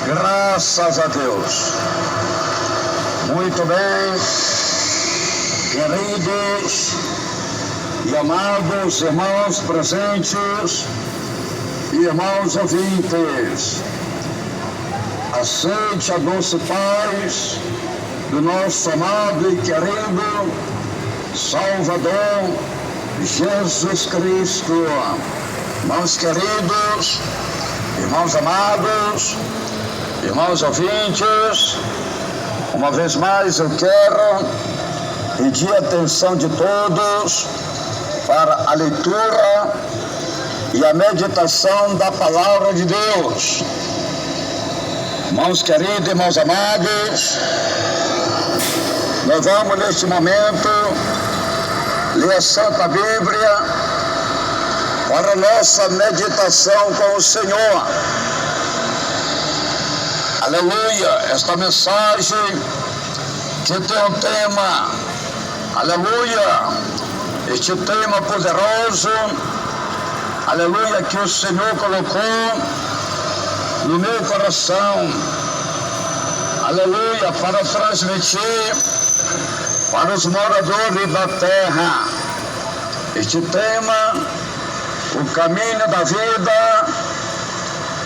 Graças a Deus. Muito bem, queridos e amados irmãos presentes e irmãos ouvintes, aceite a doce paz do nosso amado e querido Salvador Jesus Cristo. Irmãos queridos, irmãos amados, irmãos ouvintes, uma vez mais eu quero pedir a atenção de todos para a leitura e a meditação da Palavra de Deus. Irmãos queridos, irmãos amados, nós vamos neste momento ler a Santa Bíblia para a nossa meditação com o Senhor. Aleluia! Esta mensagem que tem um tema, aleluia! Este tema poderoso, aleluia, que o Senhor colocou no meu coração, aleluia, para transmitir para os moradores da terra. Este tema, o caminho da vida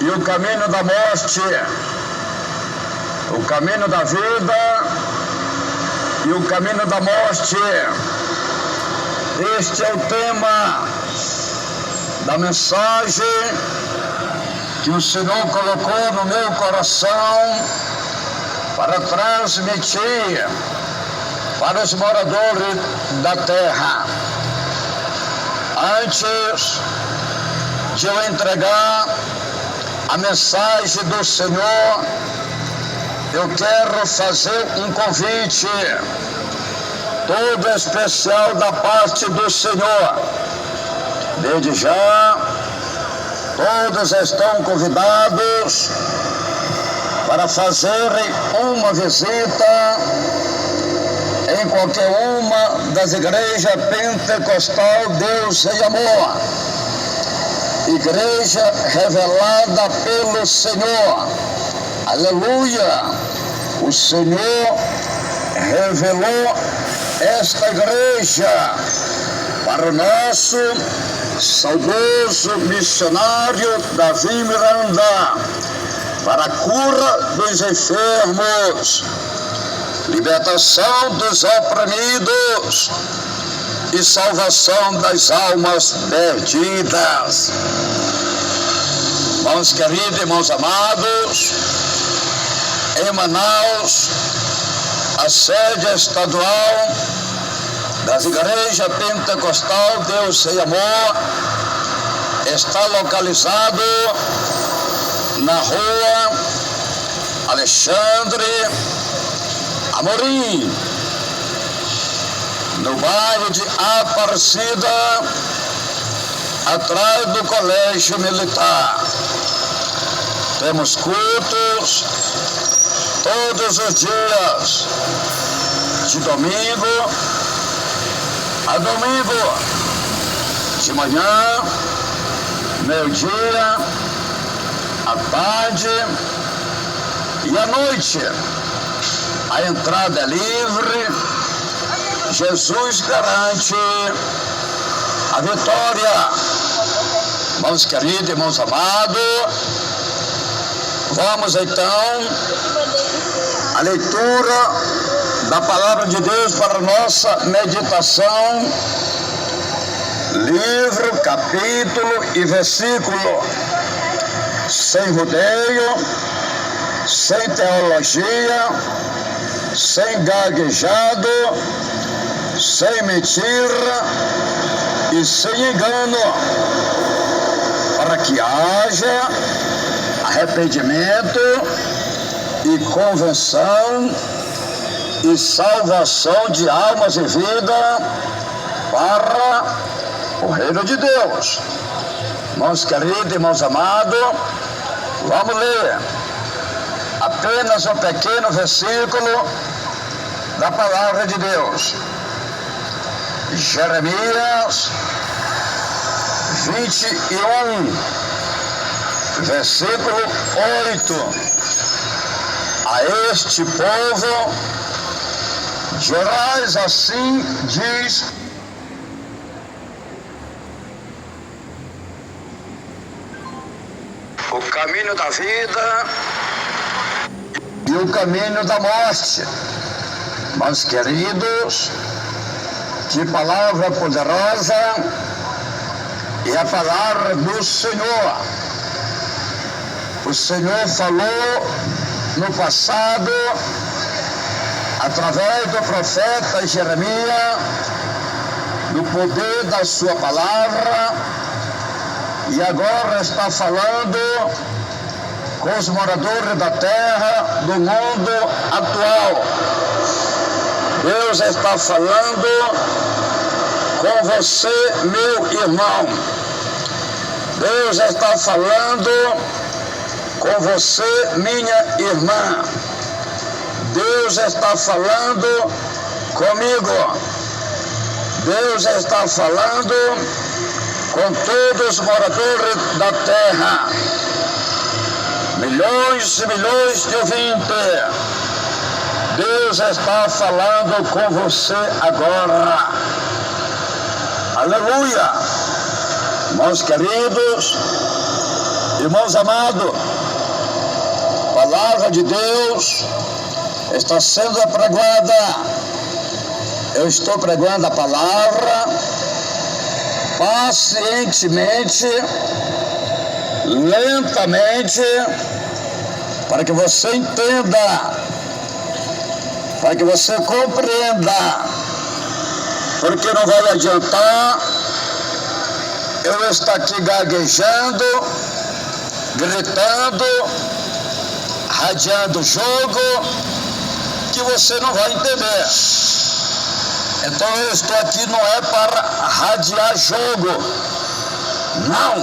e o caminho da morte. O caminho da vida e o caminho da morte. Este é o tema da mensagem que o Senhor colocou no meu coração para transmitir para os moradores da terra. Antes de eu entregar a mensagem do Senhor, eu quero fazer um convite todo especial da parte do Senhor. Desde já, todos estão convidados para fazerem uma visita em qualquer uma das igrejas pentecostal Deus e Amor. Igreja revelada pelo Senhor. Aleluia! O Senhor revelou esta igreja para o nosso saudoso missionário Davi Miranda, para a cura dos enfermos, libertação dos oprimidos e salvação das almas perdidas. Irmãos queridos, irmãos amados, em Manaus, a sede estadual das igrejas pentecostal Deus e Amor está localizado na rua Alexandre Amorim, no bairro de Aparecida, atrás do Colégio Militar. Temos cultos todos os dias, de domingo a domingo, de manhã, meio-dia, à tarde e à noite. A entrada é livre. Jesus garante a vitória. Irmãos queridos, irmãos amados, vamos então à leitura da Palavra de Deus para a nossa meditação. Livro, capítulo e versículo, sem rodeio, sem teologia, sem gaguejado, sem mentira e sem engano, para que haja arrependimento e convenção e salvação de almas e vida para o reino de Deus. Irmãos queridos, irmãos amados, vamos ler apenas um pequeno versículo da Palavra de Deus. Jeremias 21, versículo 8. a este povo, dirás assim, diz o caminho da vida e o caminho da morte. Mas, queridos, que palavra poderosa é a palavra do Senhor. O Senhor falou no passado, através do profeta Jeremias, do poder da sua palavra, e agora está falando com os moradores da terra, do mundo atual. Deus está falando com você, meu irmão. Deus está falando com você, minha irmã. Deus está falando comigo. Deus está falando com todos os moradores da terra. Milhões e milhões de ouvintes. Deus está falando com você agora. Aleluia! Irmãos queridos, irmãos amados, a palavra de Deus está sendo pregada. Eu estou pregando a palavra pacientemente, lentamente, para que você entenda, para que você compreenda, porque não vai adiantar eu estar aqui gaguejando, gritando, radiando o jogo, que você não vai entender. Então eu estou aqui não é para radiar jogo, não.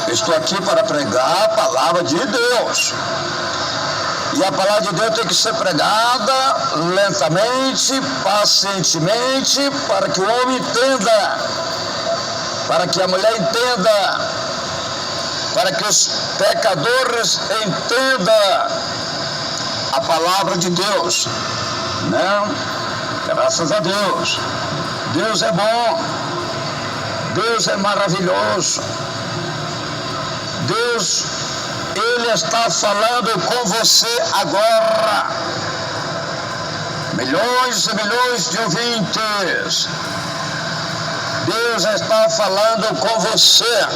Eu estou aqui para pregar a palavra de Deus. E a palavra de Deus tem que ser pregada lentamente, pacientemente, para que o homem entenda, para que a mulher entenda, para que os pecadores entendam a palavra de Deus. Não? Graças a Deus. Deus é bom. Deus é maravilhoso. Deus, Ele está falando com você agora. Milhões e milhões de ouvintes. Deus está falando com você.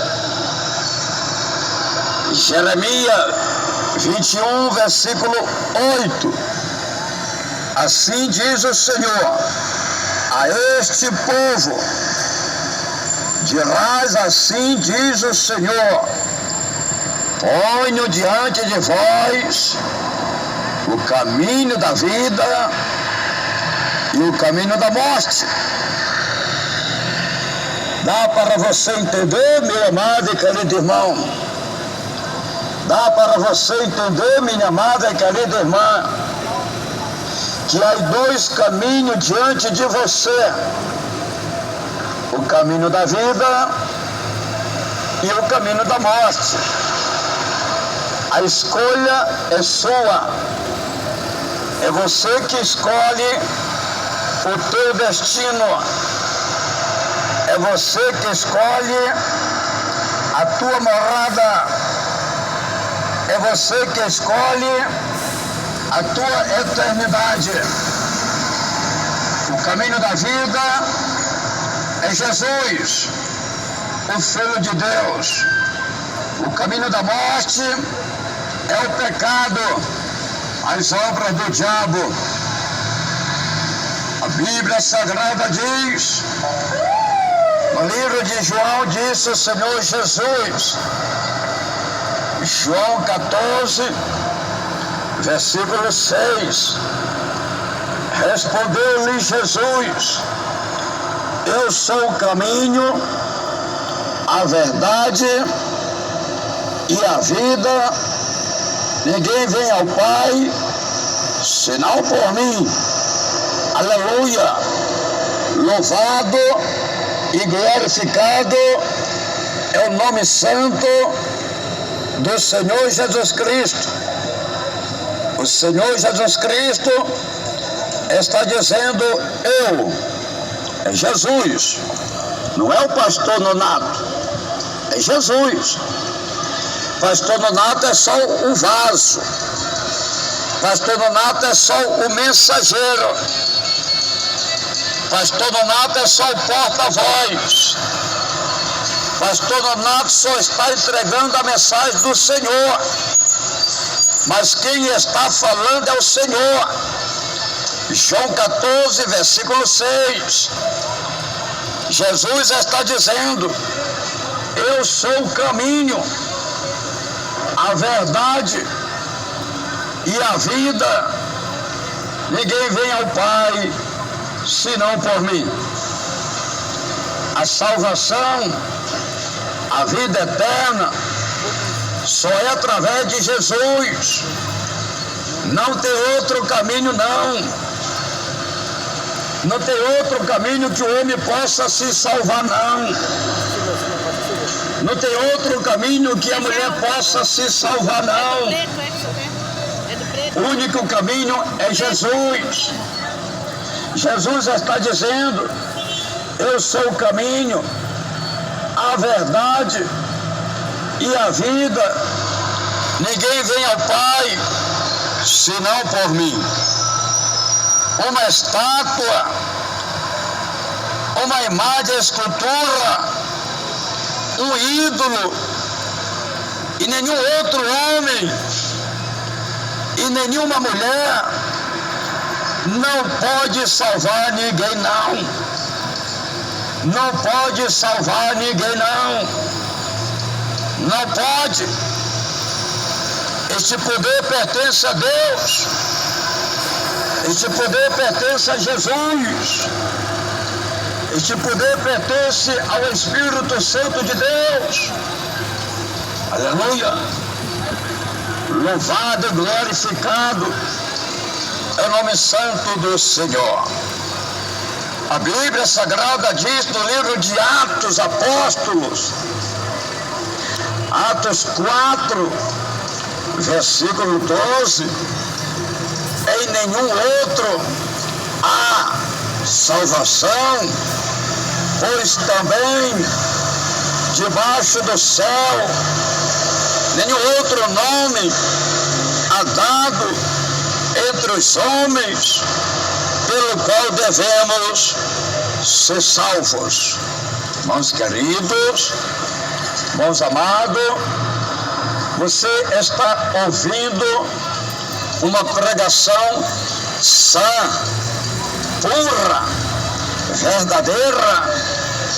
Jeremias 21, versículo 8. Assim diz o Senhor a este povo, dirás assim diz o Senhor, ponho diante de vós o caminho da vida e o caminho da morte. Dá para você entender, meu amado e querido irmão? Dá para você entender, minha amada e querida irmã, que há dois caminhos diante de você: o caminho da vida e o caminho da morte. A escolha é sua. É você que escolhe o teu destino. É você que escolhe a tua morada. É você que escolhe a tua eternidade. O caminho da vida é Jesus, o Filho de Deus. O caminho da morte é o pecado, as obras do diabo. A Bíblia Sagrada diz, no livro de João, disse o Senhor Jesus, João 14, versículo 6, respondeu-lhe Jesus, eu sou o caminho, a verdade e a vida, ninguém vem ao Pai, senão por mim. Aleluia! Louvado e glorificado é o nome santo do Senhor Jesus Cristo. O Senhor Jesus Cristo está dizendo: eu, é Jesus, não é o pastor Nonato, é Jesus. Pastor Nonato é só o vaso, pastor Nonato é só o mensageiro, pastor Nonato é só o porta-voz, pastor Nonato só está entregando a mensagem do Senhor, mas quem está falando é o Senhor. João 14, versículo 6, Jesus está dizendo: eu sou o caminho, a verdade e a vida. Ninguém vem ao Pai senão por mim. A salvação, a vida eterna, só é através de Jesus. Não tem outro caminho, não. Não tem outro caminho que o homem possa se salvar, não. Não tem outro caminho que a mulher possa se salvar, não. O único caminho é Jesus. Jesus está dizendo: eu sou o caminho, a verdade e a vida. Ninguém vem ao Pai senão por mim. Uma estátua, uma imagem, escultura, um ídolo, e nenhum outro homem e nenhuma mulher não pode salvar ninguém, não. Não pode salvar ninguém, não. Não pode. Este poder pertence a Deus. Este poder pertence a Jesus. Este poder pertence ao Espírito Santo de Deus. Aleluia. Louvado e glorificado é o nome santo do Senhor. A Bíblia Sagrada diz no livro de Atos Apóstolos, Atos 4, versículo 12, em nenhum outro há salvação, pois também debaixo do céu nenhum outro nome há dado entre os homens pelo qual devemos ser salvos. Irmãos queridos, irmãos amados, você está ouvindo uma pregação sã, pura, verdadeira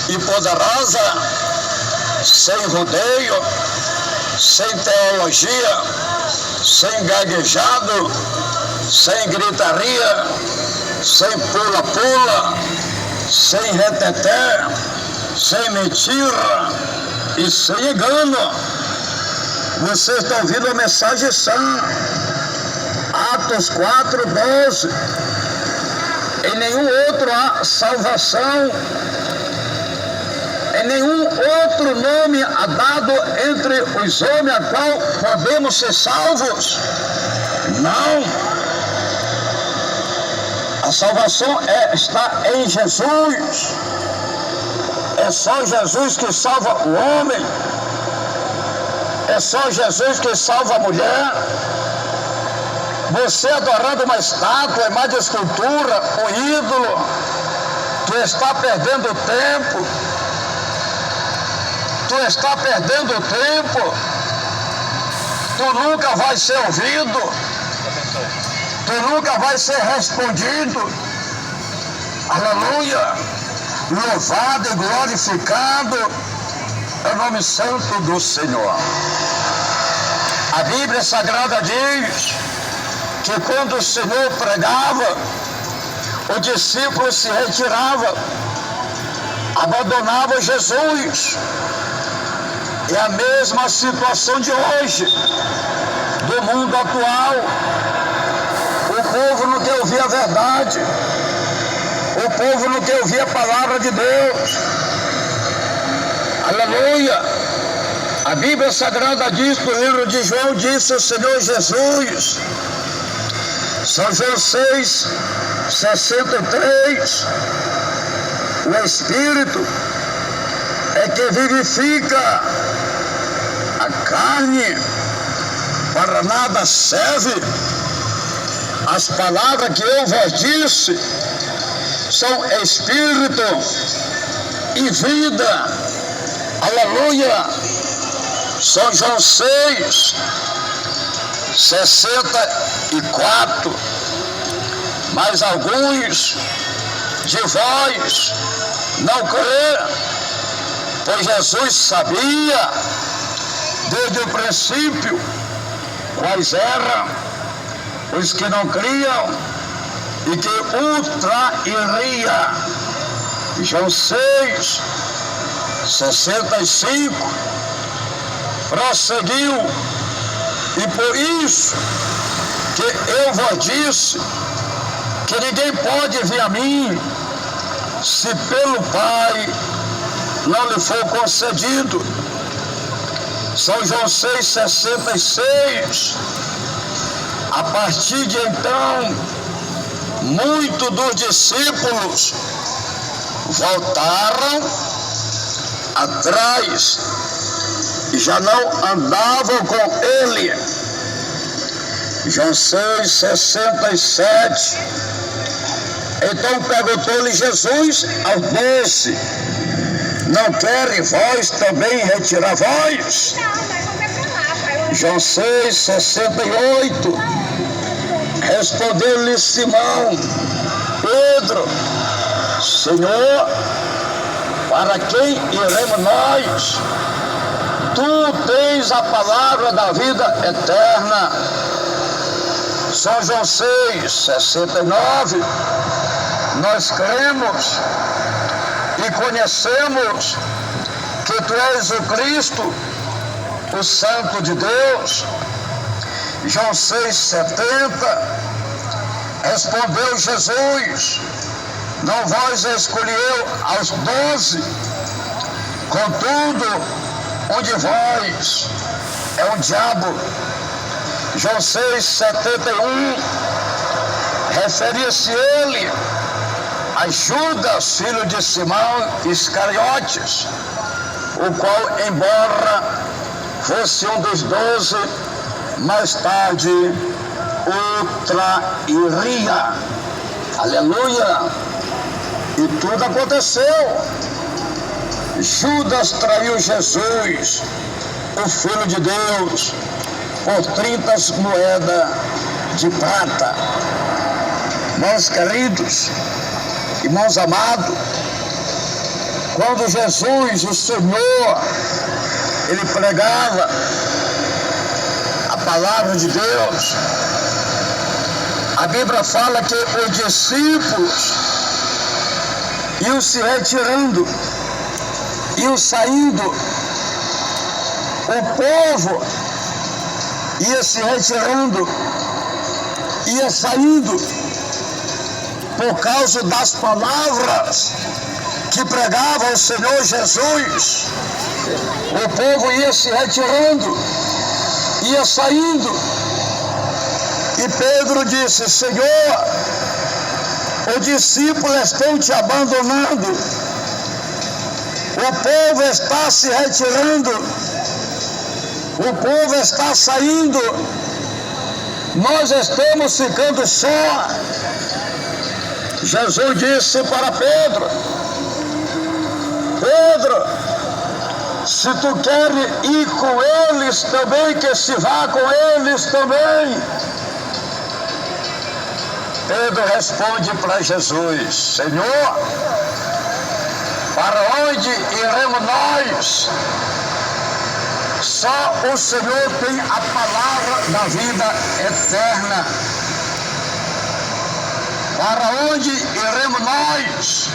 e poderosa, sem rodeio, sem teologia, sem gaguejado, sem gritaria, sem pula-pula, sem reteté, sem mentira e sem engano. Você está ouvindo a mensagem sã. Atos 4, 12. Em nenhum outro há salvação, em nenhum outro nome há dado entre os homens a qual podemos ser salvos. Não. A salvação está em Jesus. É só Jesus que salva o homem. É só Jesus que salva a mulher. Você adorando uma estátua, imagem de escultura, um ídolo, tu está perdendo tempo. Tu está perdendo tempo. Tu nunca vai ser ouvido. Tu nunca vai ser respondido. Aleluia. Louvado e glorificado é o nome santo do Senhor. A Bíblia Sagrada diz que quando o Senhor pregava, o discípulo se retirava, abandonava Jesus. É a mesma situação de hoje, do mundo atual. O povo não quer ouvir a verdade. O povo não quer ouvir a palavra de Deus. Aleluia. A Bíblia Sagrada diz, no livro de João, disse o Senhor Jesus: São João 6, 63. O Espírito é que vivifica, a carne para nada serve. As palavras que eu vos disse são Espírito e vida. Aleluia. São João 6, 64. Mas alguns de vós não crê, pois Jesus sabia desde o princípio quais eram os que não criam e que o trairia. João 6, 65. Prosseguiu: e por isso que eu vos disse que ninguém pode vir a mim se pelo Pai não lhe for concedido. São João 6, 66. A partir de então, muitos dos discípulos voltaram atrás e já não andavam com ele. João 6, 67. Então perguntou-lhe Jesus aos 12: não querem vós também retirar vós? João 6, 68. Respondeu-lhe Simão Pedro: Senhor, para quem iremos nós? Tu tens a palavra da vida eterna. São João 6, 69. Nós cremos e conhecemos que tu és o Cristo, o Santo de Deus. João 6, 70. Respondeu Jesus: não vós escolheu aos 12, contudo, um de vós é um diabo. João 6, 71. Referia-se ele a Judas, filho de Simão Iscariotes, o qual, embora fosse um dos 12, mais tarde o trairia. Aleluia! E tudo aconteceu. Judas traiu Jesus, o Filho de Deus, por 30 moedas de prata. Irmãos queridos, irmãos amados, quando Jesus, o Senhor, ele pregava a palavra de Deus, a Bíblia fala que os discípulos iam se retirando, iam saindo, o povo ia se retirando, ia saindo, por causa das palavras que pregava o Senhor Jesus. O povo ia se retirando, ia saindo, e Pedro disse: Senhor, os discípulos estão te abandonando, o povo está se retirando, o povo está saindo, nós estamos ficando só. Jesus disse para Pedro: Pedro, se tu queres ir com eles também, que se vá com eles também. Pedro responde para Jesus: Senhor, para onde iremos nós? Só o Senhor tem a palavra da vida eterna. Para onde iremos nós?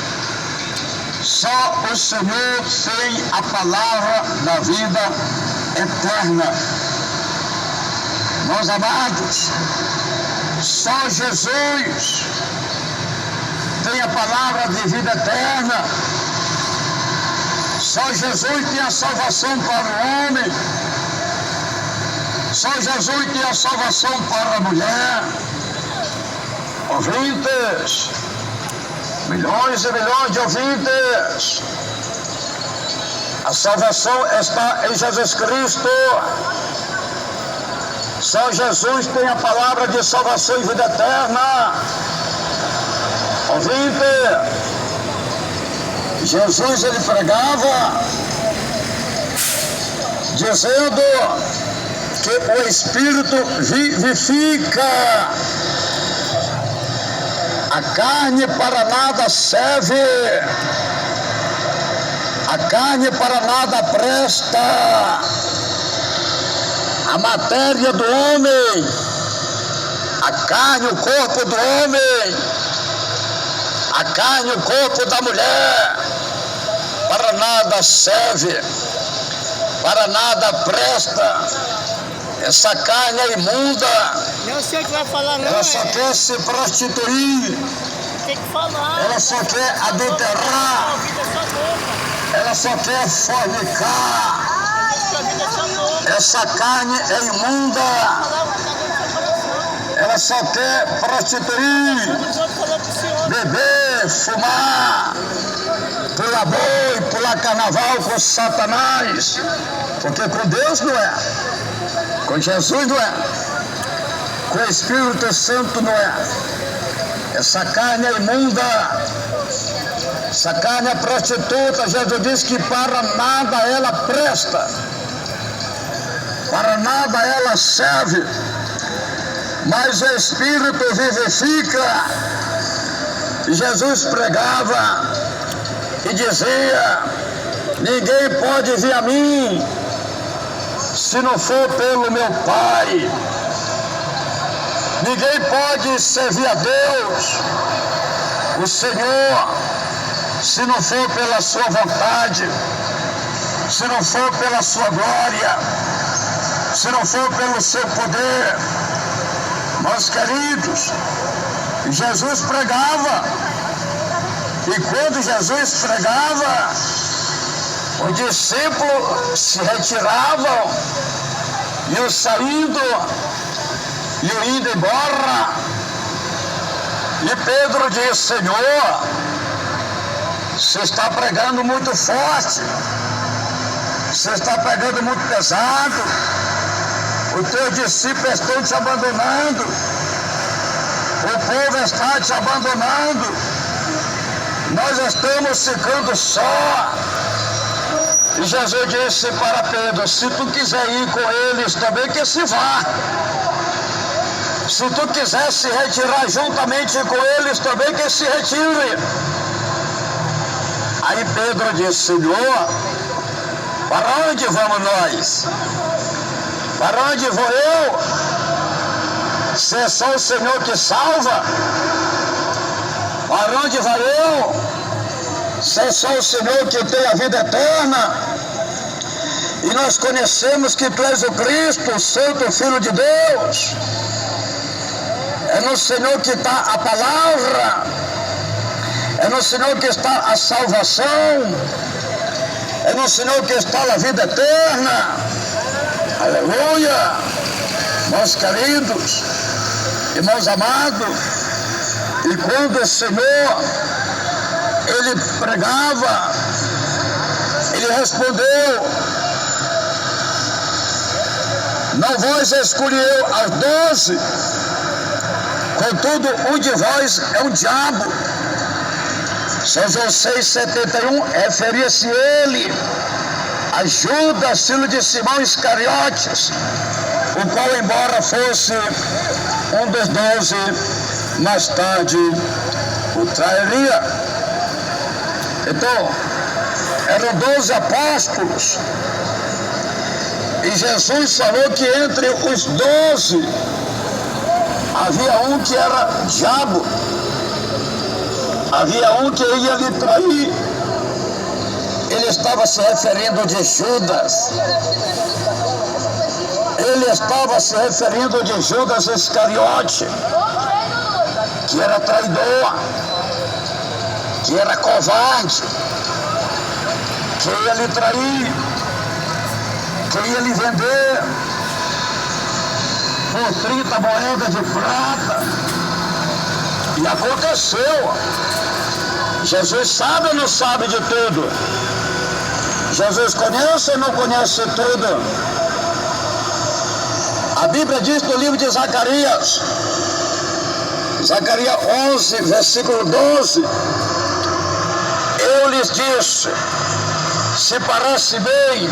Só o Senhor tem a palavra da vida eterna. Meus amados, só Jesus tem a palavra de vida eterna. Só Jesus tem a salvação para o homem. Só Jesus tem a salvação para a mulher. ouvintes, milhões e milhões de ouvintes. A salvação está em Jesus Cristo. Só Jesus tem a palavra de salvação e vida eterna. Ouvinte, Jesus ele pregava dizendo que o Espírito vivifica. A carne para nada serve. A carne para nada presta. A matéria do homem, a carne, o corpo do homem, a carne, o corpo da mulher, para nada serve, para nada presta. Essa carne é imunda. Não sei o que vai falar, não. Ela só quer se prostituir. Tem que falar. Ela só quer adulterar. Ela só quer fornicar. Essa carne é imunda. Ela só quer prostituir, beber, fumar, pular boi, pular carnaval com Satanás. Porque com Deus não é. Com Jesus não é. Com o Espírito Santo não é. Essa carne é imunda. Essa carne é prostituta. Jesus diz que para nada ela presta. Para nada ela serve, mas o Espírito vivifica. E Jesus pregava e dizia: ninguém pode vir a mim se não for pelo meu Pai. Ninguém pode servir a Deus, o Senhor, se não for pela sua vontade, se não for pela sua glória, se não for pelo seu poder. Meus queridos, Jesus pregava, e quando Jesus pregava, os discípulos se retiravam, e o saindo, e o indo embora. E Pedro disse: Senhor, você está pregando muito forte, você está pregando muito pesado. Os teus discípulos estão te abandonando. O povo está te abandonando. Nós estamos ficando só. E Jesus disse para Pedro: se tu quiser ir com eles também, que se vá. Se tu quiser se retirar juntamente com eles também, que se retire. Aí Pedro disse: Senhor, para onde vamos nós? Para onde vou eu? Se é só o Senhor que salva. Para onde vai eu? Se é só o Senhor que tem a vida eterna. E nós conhecemos que Tu és o Cristo, o Santo Filho de Deus. É no Senhor que está a palavra. É no Senhor que está a salvação. É no Senhor que está a vida eterna. Aleluia! Meus queridos, irmãos amados, e quando o Senhor, ele pregava, ele respondeu: não vos escolheu aos 12, contudo um de vós é um diabo. São João 6,71, referia-se ele a Judas, filho de Simão Iscariotes, o qual, embora fosse um dos 12, mais tarde o trairia. Então, eram 12 apóstolos, e Jesus falou que entre os 12 havia um que era diabo, havia um que ia lhe trair. Ele estava se referindo de Judas. Ele estava se referindo de Judas Iscariote, que era traidor, que era covarde, que ia lhe trair, que ia lhe vender por 30 moedas de prata. E aconteceu. Jesus sabe ou não sabe de tudo? Jesus conhece ou não conhece tudo? A Bíblia diz no livro de Zacarias, Zacarias 11, versículo 12, eu lhes disse, se parece bem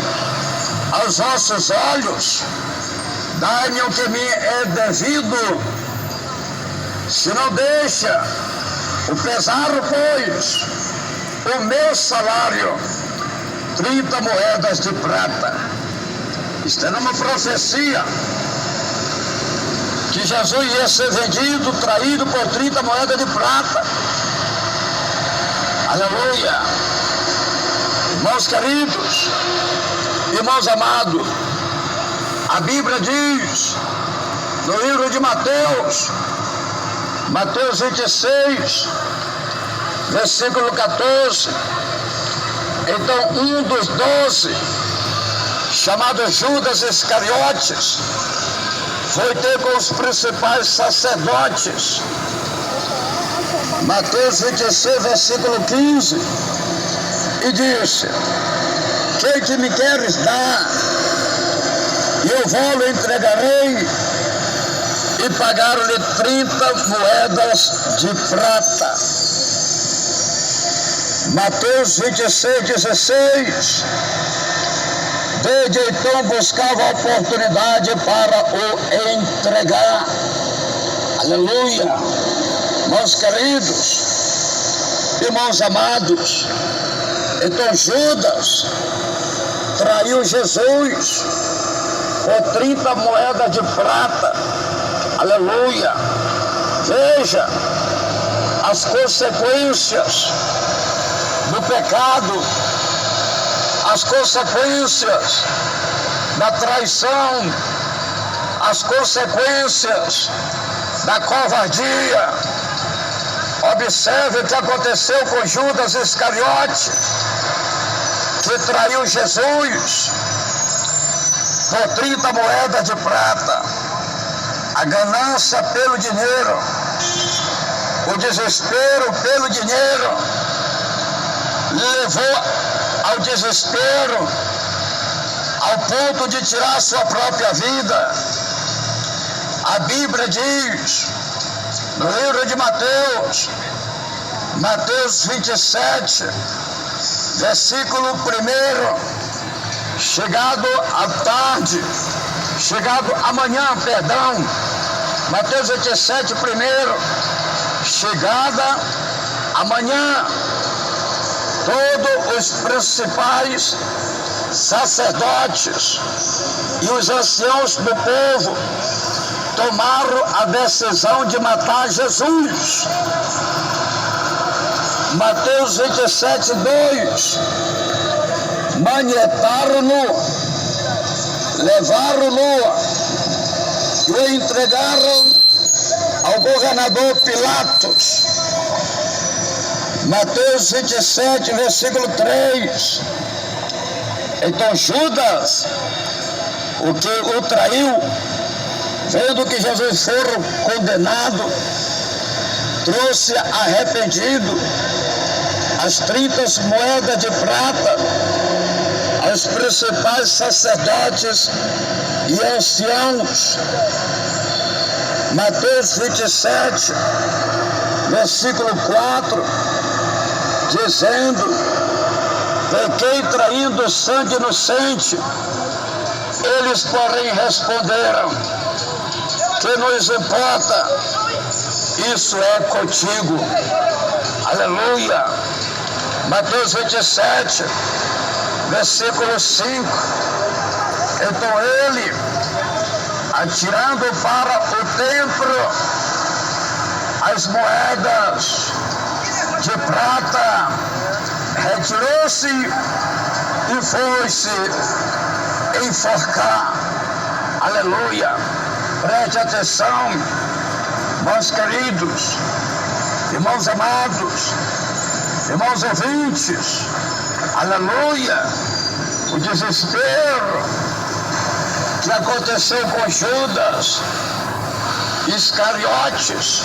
aos vossos olhos, dai-me o que me é devido, se não deixa, o pesar, pois, o meu salário, 30 moedas de prata. Isto era uma profecia, que Jesus ia ser vendido, traído por 30 moedas de prata. Aleluia! Irmãos queridos, irmãos amados, a Bíblia diz, no livro de Mateus 26, versículo 14, então um dos 12, chamado Judas Iscariotes, foi ter com os principais sacerdotes. Mateus 26, versículo 15, e disse, quem que me queres dar? E eu vou-lhe entregarei, e pagaram-lhe 30 moedas de prata. Mateus 26, 16, desde então buscava a oportunidade para o entregar. Aleluia! Meus queridos, irmãos amados, então Judas traiu Jesus por 30 moedas de prata. Aleluia! Veja as consequências do pecado, as consequências da traição, as consequências da covardia. Observe o que aconteceu com Judas Iscariote, que traiu Jesus por 30 moedas de prata. A ganância pelo dinheiro, o desespero pelo dinheiro, levou ao desespero, ao ponto de tirar sua própria vida. A Bíblia diz, no livro de Mateus 27, versículo 1, chegado amanhã, Mateus 27, 1, chegada amanhã, todos os principais sacerdotes e os anciãos do povo tomaram a decisão de matar Jesus. Mateus 27, 2, manietaram-no, levaram-no e o entregaram ao governador Pilatos. Mateus 27, versículo 3. Então Judas, o que o traiu, vendo que Jesus foi condenado, trouxe arrependido as 30 moedas de prata aos principais sacerdotes e anciãos. Mateus 27, versículo 4, dizendo, pequei traindo sangue inocente. Eles, porém, responderam, que nos importa, isso é contigo. Aleluia. Mateus 27, versículo 5. Então ele, atirando para o templo as moedas de prata, retirou-se e foi-se enforcar. Aleluia. Preste atenção, meus queridos, irmãos amados, irmãos ouvintes. Aleluia. O desespero que aconteceu com Judas Iscariotes,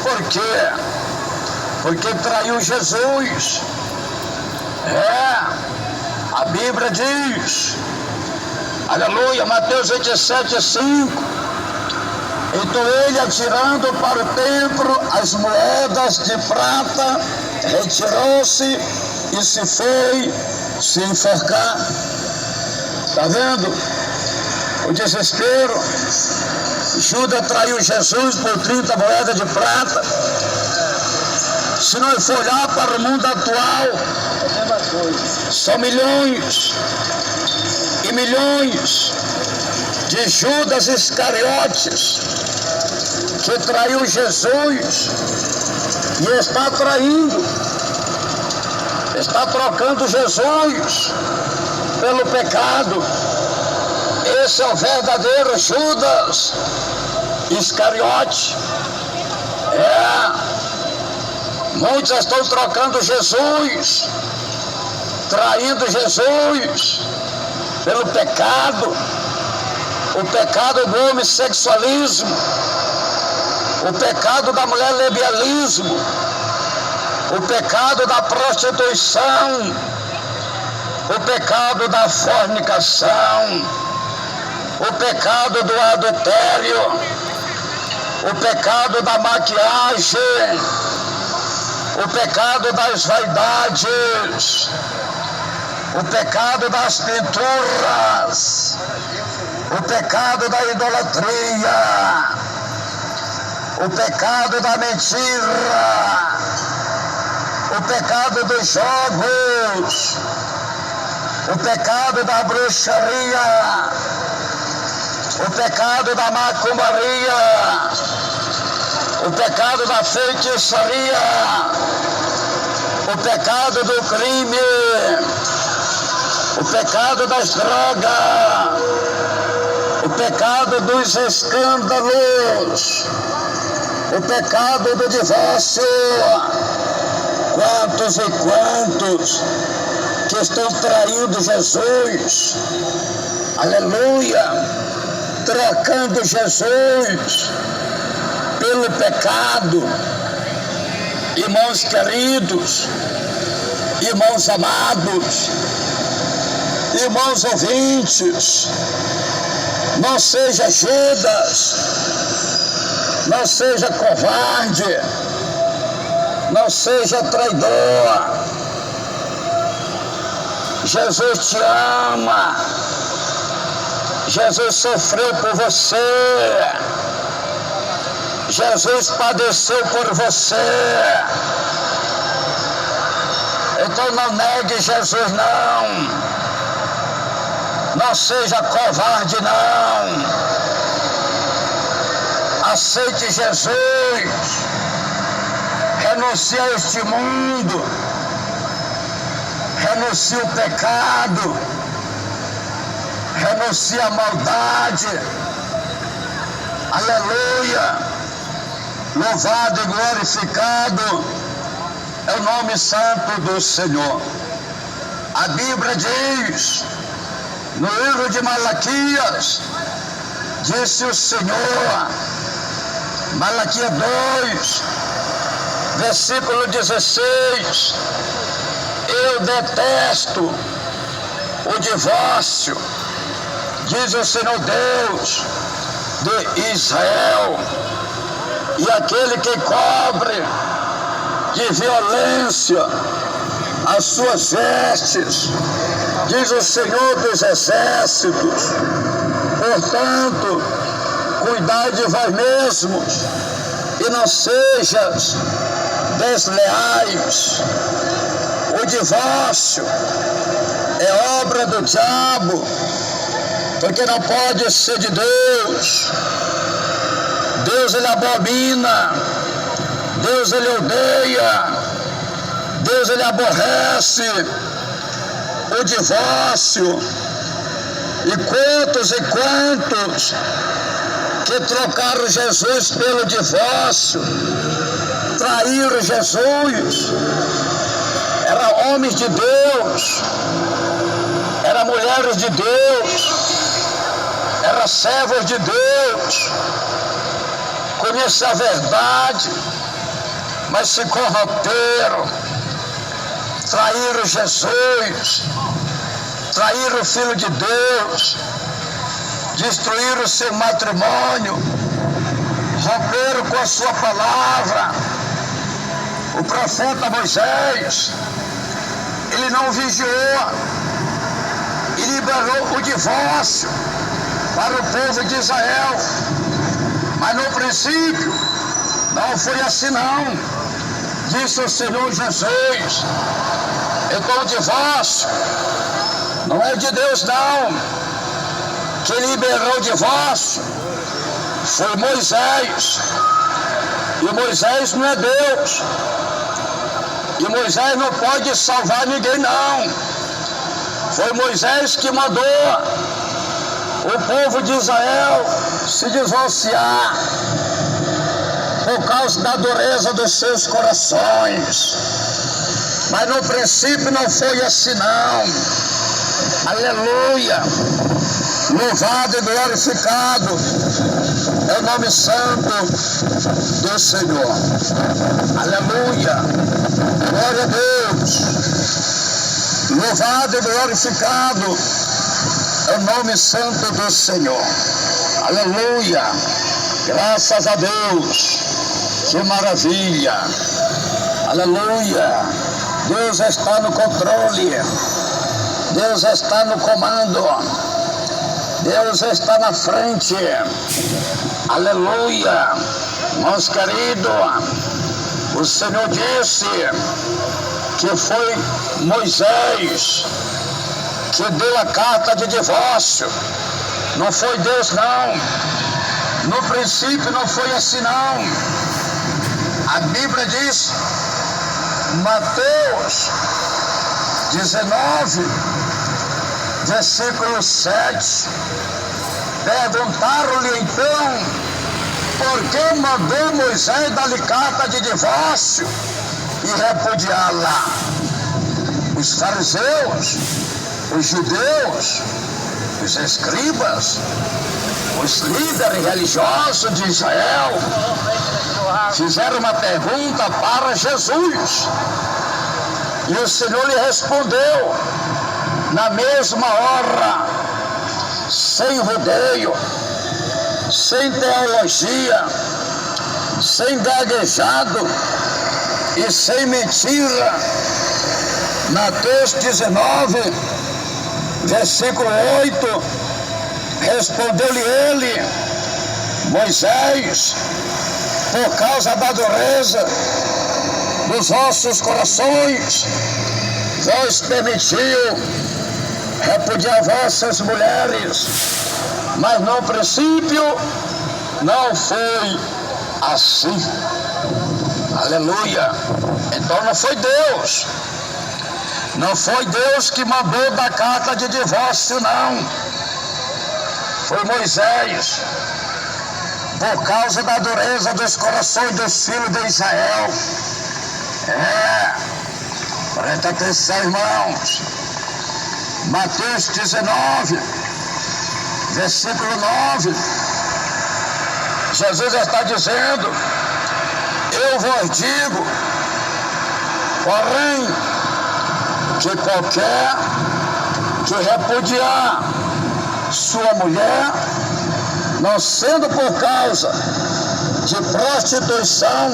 por quê? Porque traiu Jesus. A Bíblia diz, aleluia, Mateus 27, 5. Então ele, atirando para o templo as moedas de prata, retirou-se e se foi se enforcar. Está vendo? O desespero. Judas traiu Jesus por 30 moedas de prata. Se nós for olhar para o mundo atual, são milhões e milhões de Judas Iscariotes que traiu Jesus e está traindo, está trocando Jesus pelo pecado. Esse é o verdadeiro Judas Iscariote. Muitos estão trocando Jesus, traindo Jesus pelo pecado. O pecado do homossexualismo, o pecado da mulher lesbianismo, o pecado da prostituição, o pecado da fornicação, o pecado do adultério, o pecado da maquiagem, o pecado das vaidades, o pecado das pinturas, o pecado da idolatria, o pecado da mentira, o pecado dos jogos, o pecado da bruxaria, o pecado da macumbaria, o pecado da feitiçaria, o pecado do crime, o pecado das drogas, o pecado dos escândalos, o pecado do divórcio. Quantos e quantos que estão traindo Jesus, aleluia, trocando Jesus pelo pecado. Irmãos queridos, irmãos amados, irmãos ouvintes, não seja Judas, não seja covarde, não seja traidor. Jesus te ama, Jesus sofreu por você, Jesus padeceu por você. Então não negue Jesus, não seja covarde, não. Aceite Jesus, renuncie a este mundo, renuncie o pecado, renuncie a maldade. Aleluia! Louvado e glorificado é o nome santo do Senhor. A Bíblia diz, no livro de Malaquias, disse o Senhor, Malaquias 2, versículo 16, eu detesto o divórcio, diz o Senhor Deus de Israel, e aquele que cobre de violência as suas vestes, diz o Senhor dos exércitos. Portanto, cuidai de vós mesmos e não sejais desleais. O divórcio é obra do diabo, porque não pode ser de Deus. Deus ele abomina, Deus ele odeia, Deus ele aborrece o divórcio. E quantos que trocaram Jesus pelo divórcio, traíram Jesus, eram homens de Deus, eram mulheres de Deus, eram servos de Deus, conhece a verdade, mas se corromperam, traíram Jesus, traíram o Filho de Deus, destruíram o seu matrimônio, romperam com a sua palavra. O profeta Moisés, ele não vigiou e liberou o divórcio para o povo de Israel. Mas no princípio, não foi assim não. Disse o Senhor Jesus. Então o divórcio não é de Deus não. Quem liberou o divórcio foi Moisés. E Moisés não é Deus. E Moisés não pode salvar ninguém não. Foi Moisés que mandou o povo de Israel se divorciar por causa da dureza dos seus corações. Mas no princípio não foi assim não. Aleluia! Louvado e glorificado é o nome santo do Senhor. Aleluia! Glória a Deus! Louvado e glorificado é o nome santo do Senhor. Aleluia! Graças a Deus! Que maravilha! Aleluia! Deus está no controle. Deus está no comando. Deus está na frente. Aleluia! Meus queridos, o Senhor disse que foi Moisés que deu a carta de divórcio. Não foi Deus não. No princípio não foi assim não. A Bíblia diz, Mateus 19, versículo 7. Perguntaram-lhe então, por que mandou Moisés dar-lhe carta de divórcio e repudiá-la? Os fariseus, os judeus, os escribas, os líderes religiosos de Israel fizeram uma pergunta para Jesus. E o Senhor lhe respondeu na mesma hora, sem rodeio, sem teologia, sem gaguejado e sem mentira. Mateus 19, versículo 8, respondeu-lhe ele, Moisés, por causa da dureza dos vossos corações, vos permitiu repudiar vossas mulheres, mas no princípio não foi assim. Aleluia! Então não foi Deus. Não foi Deus que mandou dar carta de divórcio, não. Foi Moisés, por causa da dureza dos corações dos filhos de Israel. Presta atenção, irmãos. Mateus 19, versículo 9. Jesus está dizendo, eu vos digo, porém, que qualquer que repudiar sua mulher, não sendo por causa de prostituição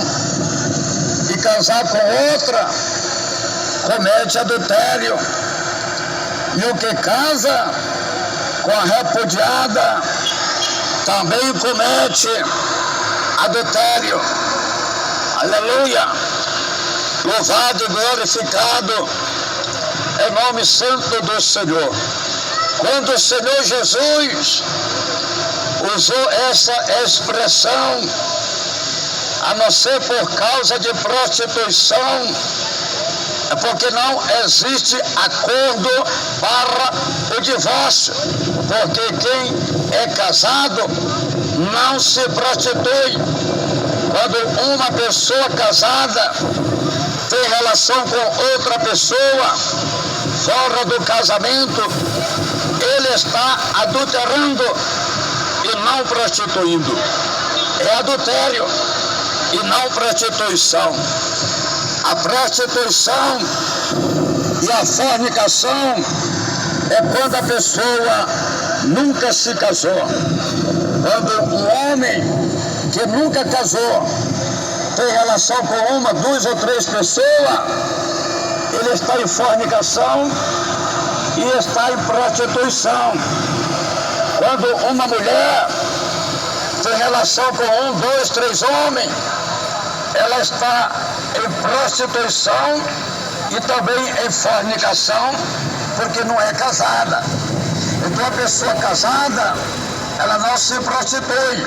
e casar com outra, comete adultério. E o que casa com a repudiada também comete adultério. Aleluia! Louvado e glorificado é o nome santo do Senhor. Quando o Senhor Jesus usou essa expressão, a não ser por causa de prostituição, é porque não existe acordo para o divórcio, porque quem é casado não se prostitui. Quando uma pessoa casada tem relação com outra pessoa fora do casamento, ele está adulterando e não prostituindo. É adultério. e não prostituição. A prostituição e a fornicação é quando a pessoa nunca se casou. Quando um homem que nunca casou tem relação com uma, duas ou três pessoas, ele está em fornicação e está em prostituição. Quando uma mulher tem relação com um, dois, três homens, ela está em prostituição e também em fornicação, porque não é casada. Então a pessoa casada, ela não se prostitui.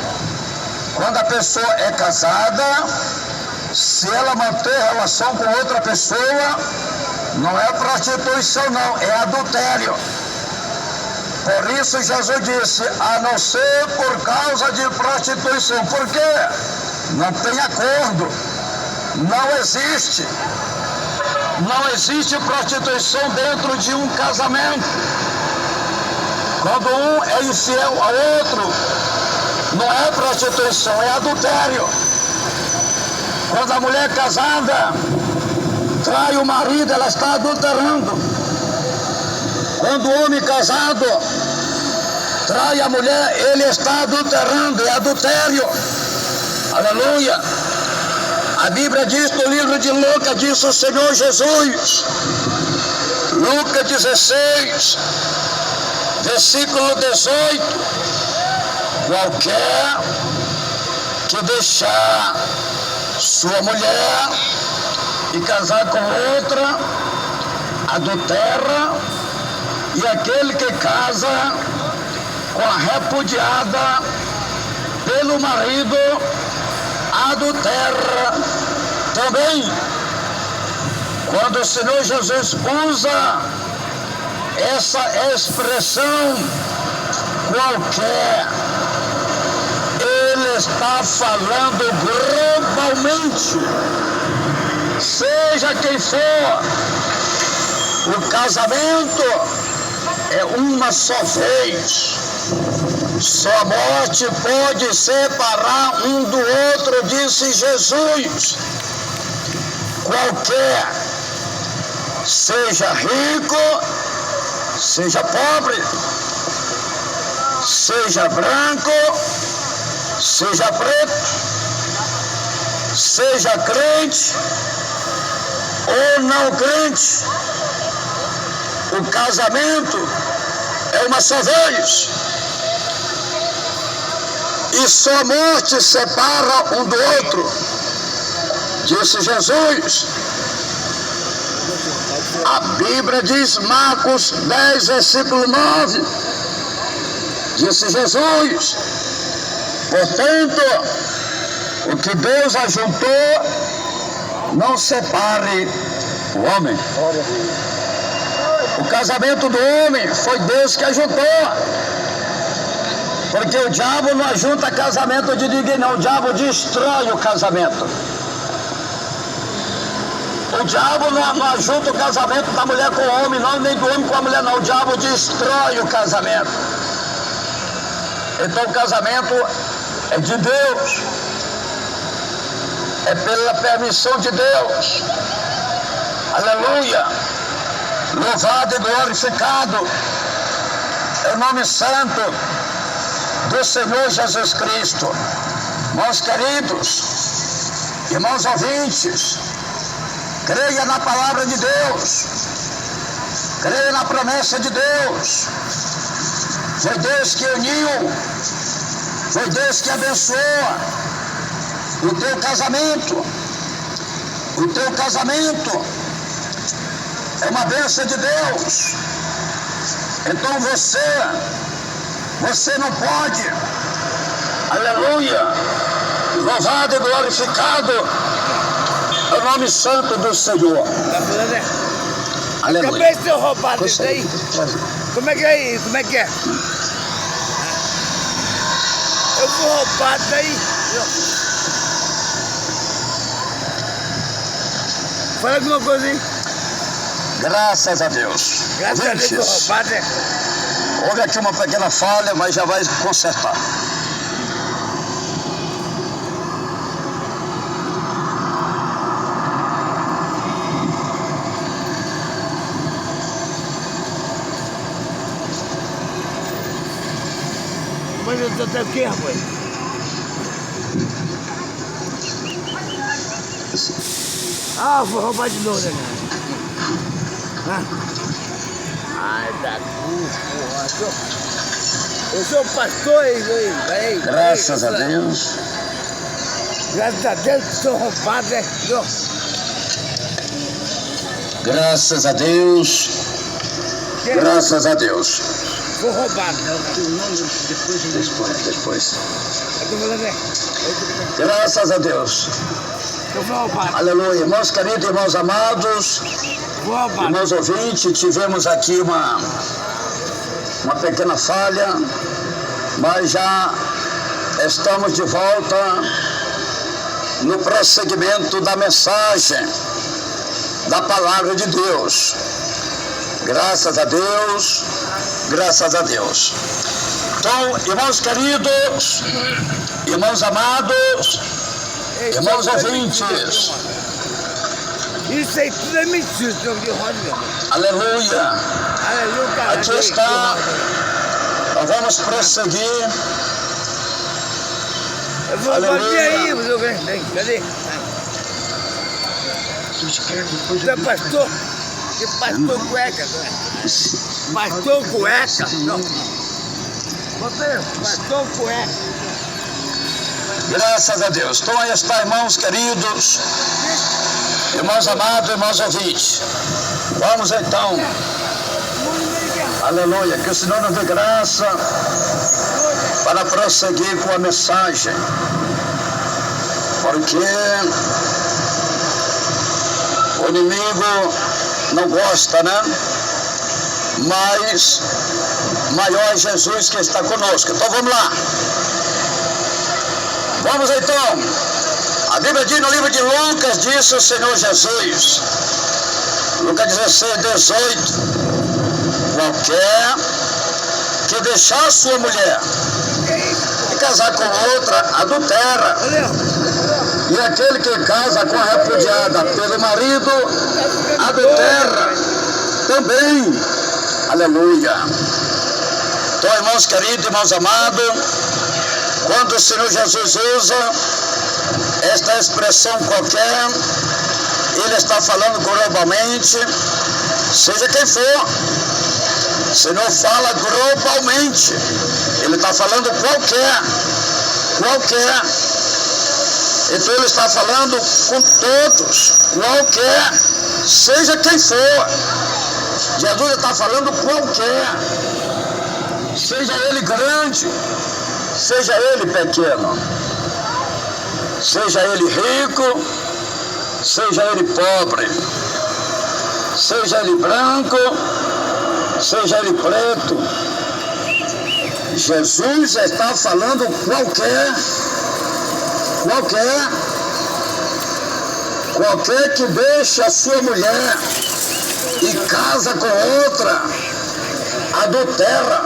Quando a pessoa é casada, se ela manter relação com outra pessoa, não é prostituição não, é adultério. Por isso Jesus disse, a não ser por causa de prostituição. Por quê? Não tem acordo. Não existe. Não existe prostituição dentro de um casamento. Quando um é infiel ao outro, não é prostituição, é adultério. Quando a mulher casada trai o marido, ela está adulterando. Quando o homem casado trai a mulher, ele está adulterando, é adultério. Aleluia. A Bíblia diz no livro de Lucas, diz o Senhor Jesus, Lucas 16, versículo 18, qualquer que deixar sua mulher e casar com outra, adultera, e aquele que casa com a repudiada pelo marido, adultera também. Quando o Senhor Jesus usa essa expressão qualquer, ele está falando globalmente. Seja quem for, o casamento é uma só vez. Só a morte pode separar um do outro, disse Jesus. Qualquer, seja rico, seja pobre, seja branco, seja preto, seja crente ou não crente, o casamento é uma só vez. E só a morte separa um do outro, disse Jesus. A Bíblia diz, Marcos 10, versículo 9, disse Jesus, portanto, o que Deus ajuntou, não separe o homem. O casamento do homem foi Deus que ajuntou. Porque o diabo não ajunta casamento de ninguém, não. O diabo destrói o casamento. O diabo não ajunta o casamento da mulher com o homem, não, nem do homem com a mulher, não. O diabo destrói o casamento. Então o casamento é de Deus. É pela permissão de Deus. Aleluia. Louvado e glorificado é o nome santo do Senhor Jesus Cristo. Meus queridos, irmãos ouvintes, creia na palavra de Deus, creia na promessa de Deus. Foi Deus que uniu, foi Deus que abençoa o teu casamento. O teu casamento é uma bênção de Deus. Então você não pode, aleluia, louvado e glorificado é o nome santo do Senhor. Aleluia. Acabei de ser roubado isso aí. Como é que é isso? Como é que é? Eu fui roubado daí. Fala alguma coisa aí. Graças a Deus. Graças a Deus, fui roubado, né? Houve aqui uma pequena falha, mas já vai consertar. pastor tem o quê, rapaz? Ah, vou roubar de novo, né? Ai, da porra. Eu sou pastor, aí. Graças a Deus. Graças a Deus que sou roubado, né? Graças a Deus. Graças a Deus. Sou roubado. Depois. Eu tô falando, né? Graças a Deus. Eu vou roubado. Aleluia. Irmãos queridos, irmãos amados, Vou roubado. irmãos ouvintes, tivemos aqui uma pequena falha, mas já estamos de volta no prosseguimento da mensagem da palavra de Deus. Graças a Deus, graças a Deus. Então, irmãos queridos, irmãos amados, irmãos ouvintes, Isso aí tudo é mentira, jogo de roda, meu irmão. aleluia. Aleluia, cara. Aqui está. Nós vamos prosseguir. Eu vou Aleluia. aí, meu Deus. Cadê? Você é pastor? Que pastor cueca, não é? Pastor cueca? Não. Você, pastor cueca. Graças a Deus. Então aí está, irmãos queridos, irmãos amados, irmãos ouvintes. Vamos então. Aleluia. Que o Senhor nos dê graça para prosseguir com a mensagem. Porque o inimigo não gosta, né? Mas maior é Jesus que está conosco. Então vamos lá. Vamos então. A Bíblia diz no livro de Lucas, disse o Senhor Jesus. Lucas 16, 18. Qualquer que deixar sua mulher e casar com outra, adultera. E aquele que casa com a repudiada pelo marido, adultera também. Aleluia. Então, irmãos queridos, irmãos amados, quando o Senhor Jesus usa esta expressão qualquer, Ele está falando globalmente, seja quem for. O Senhor fala globalmente. Ele está falando qualquer. Então Ele está falando com todos, qualquer, seja quem for. Jesus está falando qualquer, seja ele grande, seja ele pequeno, seja ele rico, seja ele pobre, seja ele branco, seja ele preto. Jesus está falando qualquer que deixe a sua mulher e casa com outra, adultera.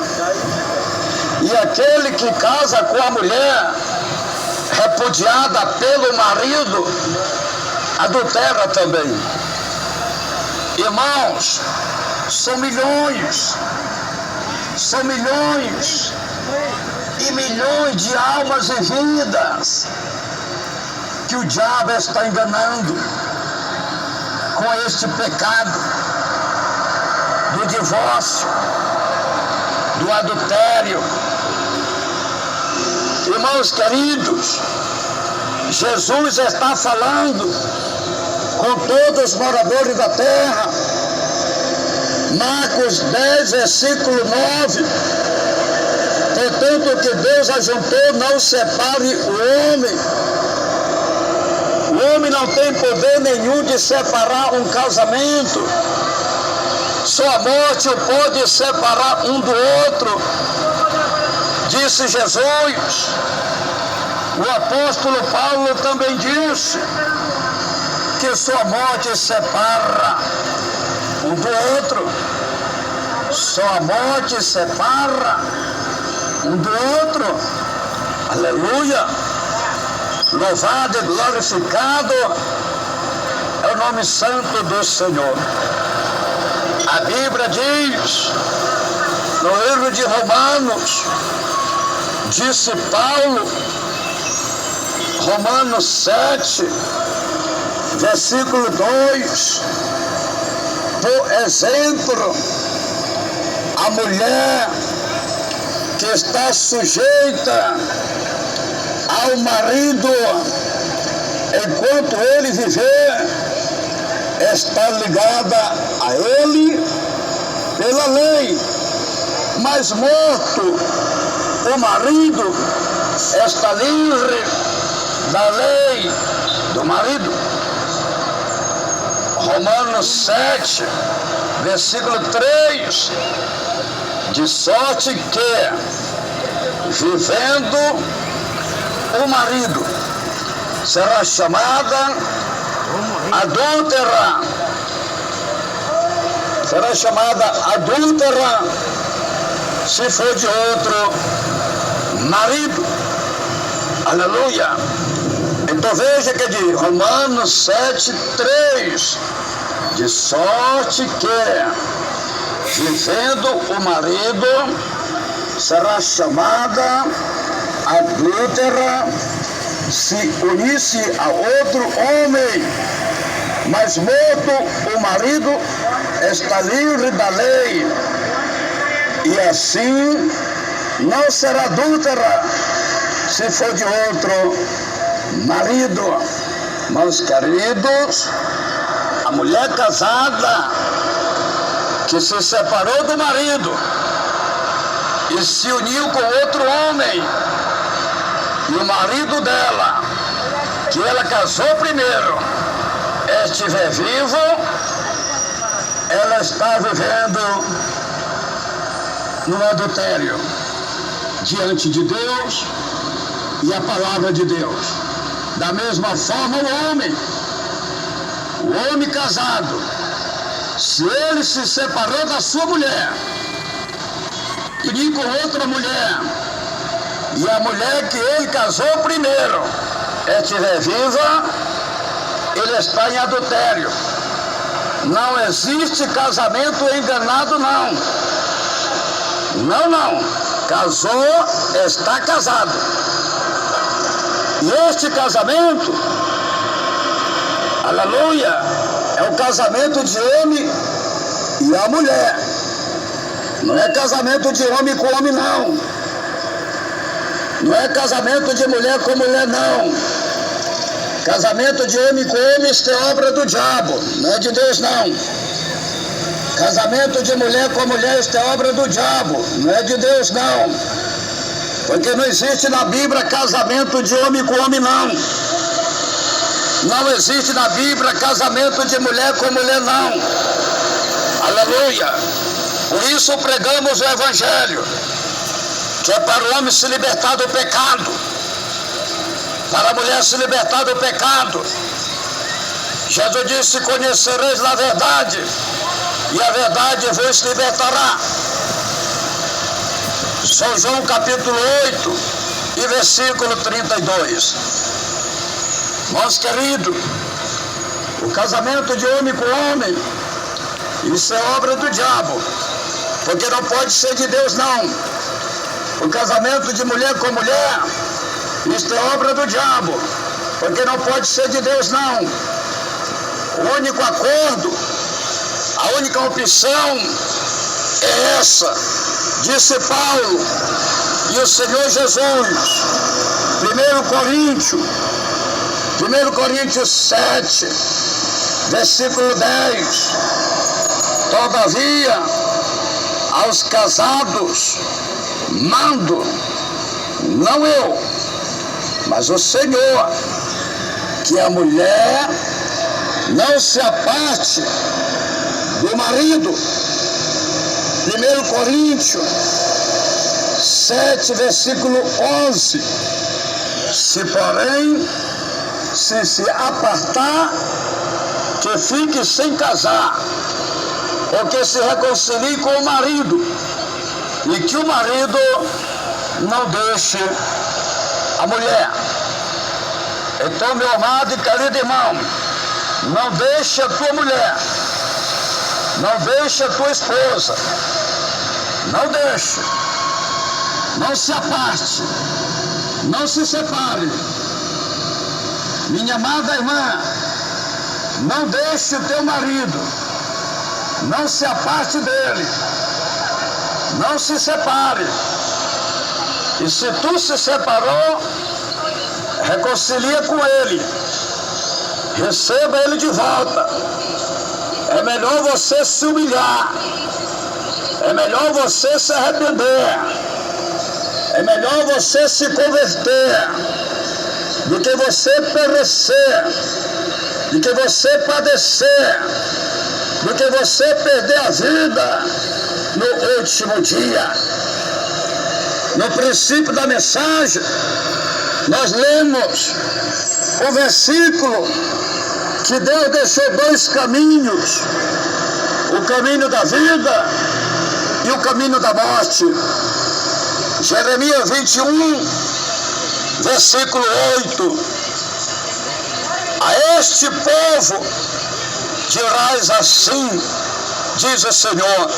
E aquele que casa com a mulher repudiada pelo marido, adultera também. Irmãos, são milhões e milhões de almas e vidas que o diabo está enganando com este pecado do divórcio, do adultério. Irmãos queridos, Jesus está falando com todos os moradores da terra. Marcos 10, versículo 9. Portanto, o que Deus ajuntou, não separe o homem. O homem não tem poder nenhum de separar um casamento. Só a morte o pode separar um do outro. Disse Jesus. O apóstolo Paulo também disse que só a morte separa um do outro. Só a morte separa um do outro. Aleluia! Louvado e glorificado é o nome santo do Senhor. A Bíblia diz, no livro de Romanos, disse Paulo, Romanos 7, versículo 2, por exemplo, a mulher que está sujeita ao marido enquanto ele viver, está ligada a ele pela lei, mas morto o marido está livre da lei do marido. Romanos 7, versículo 3, de sorte que, vivendo o marido, será chamada adúltera, se for de outro marido. Aleluia. Então veja que de Romanos 7, 3, de sorte que, vivendo o marido, será chamada adúltera se unisse a outro homem, mas morto o marido está livre da lei, e assim não será adúltera se for de outro marido. Meus queridos, a mulher casada que se separou do marido e se uniu com outro homem, e o marido dela, que ela casou primeiro, estiver vivo, ela está vivendo no adultério diante de Deus e a palavra de Deus. Da mesma forma o homem casado, se ele se separou da sua mulher e uniu com outra mulher, e a mulher que ele casou primeiro estiver viva, ele está em adultério. Não existe casamento enganado, não. Não. Casou, está casado. E este casamento, aleluia, é o casamento de homem e a mulher. Não é casamento de homem com homem, não. Não é casamento de mulher com mulher, não. Casamento de homem com homem, isto é obra do diabo, não é de Deus, não. Casamento de mulher com mulher, isto é obra do diabo, não é de Deus, não. Porque não existe na Bíblia casamento de homem com homem, não. Não existe na Bíblia casamento de mulher com mulher, não. Aleluia. Por isso pregamos o Evangelho, que é para o homem se libertar do pecado, para a mulher se libertar do pecado. Jesus disse: conhecereis a verdade, e a verdade vos libertará. São João capítulo 8 e versículo 32. Meus queridos, o casamento de homem com homem, isso é obra do diabo, porque não pode ser de Deus, não. O casamento de mulher com mulher, isto é obra do diabo, porque não pode ser de Deus, não. O único acordo, a única opção é essa, disse Paulo e o Senhor Jesus. 1 Coríntios 7, versículo 10. Todavia, aos casados mando, não eu, mas o Senhor, que a mulher não se aparte do marido. 1 Coríntios 7, versículo 11. Se porém se apartar, que fique sem casar, ou que se reconcilie com o marido, e que o marido não deixe a mulher. Então, meu amado e querido irmão, não deixe a tua mulher, não deixe a tua esposa, não deixe. Não se aparte, não se separe. Minha amada irmã, não deixe o teu marido, não se aparte dele, não se separe. E se tu se separou, reconcilia com ele, receba ele de volta. É melhor você se humilhar, é melhor você se arrepender, é melhor você se converter, do que você perecer, do que você padecer, do que você perder a vida no último dia. No princípio da mensagem, nós lemos o versículo que Deus deixou dois caminhos, o caminho da vida e o caminho da morte. Jeremias 21, versículo 8. A este povo dirás assim, diz o Senhor: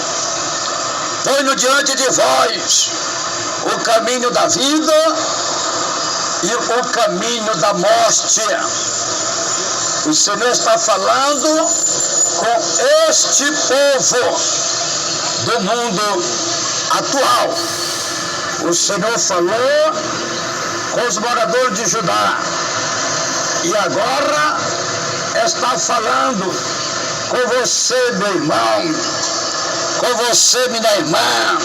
ponho diante de vós o caminho da vida e o caminho da morte. O Senhor está falando com este povo do mundo atual. O Senhor falou com os moradores de Judá e agora está falando com você, meu irmão, com você, minha irmã,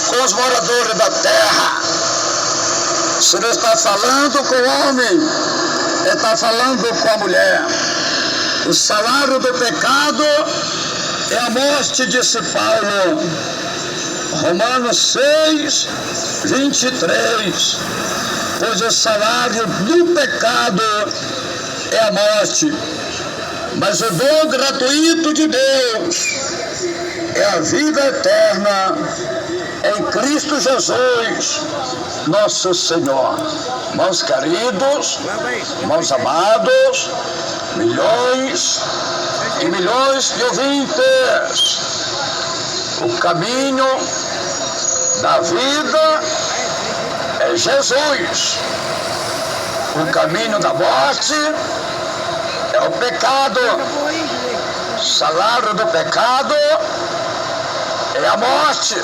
com os moradores da terra. O Senhor está falando com o homem, Ele está falando com a mulher. O salário do pecado é a morte, disse Paulo. Romanos 6, 23. Pois o salário do pecado é a morte, mas o dom gratuito de Deus é a vida eterna em Cristo Jesus, nosso Senhor. Irmãos queridos, irmãos amados, milhões e milhões de ouvintes, o caminho da vida é Jesus. O caminho da morte é o pecado. O salário do pecado é a morte.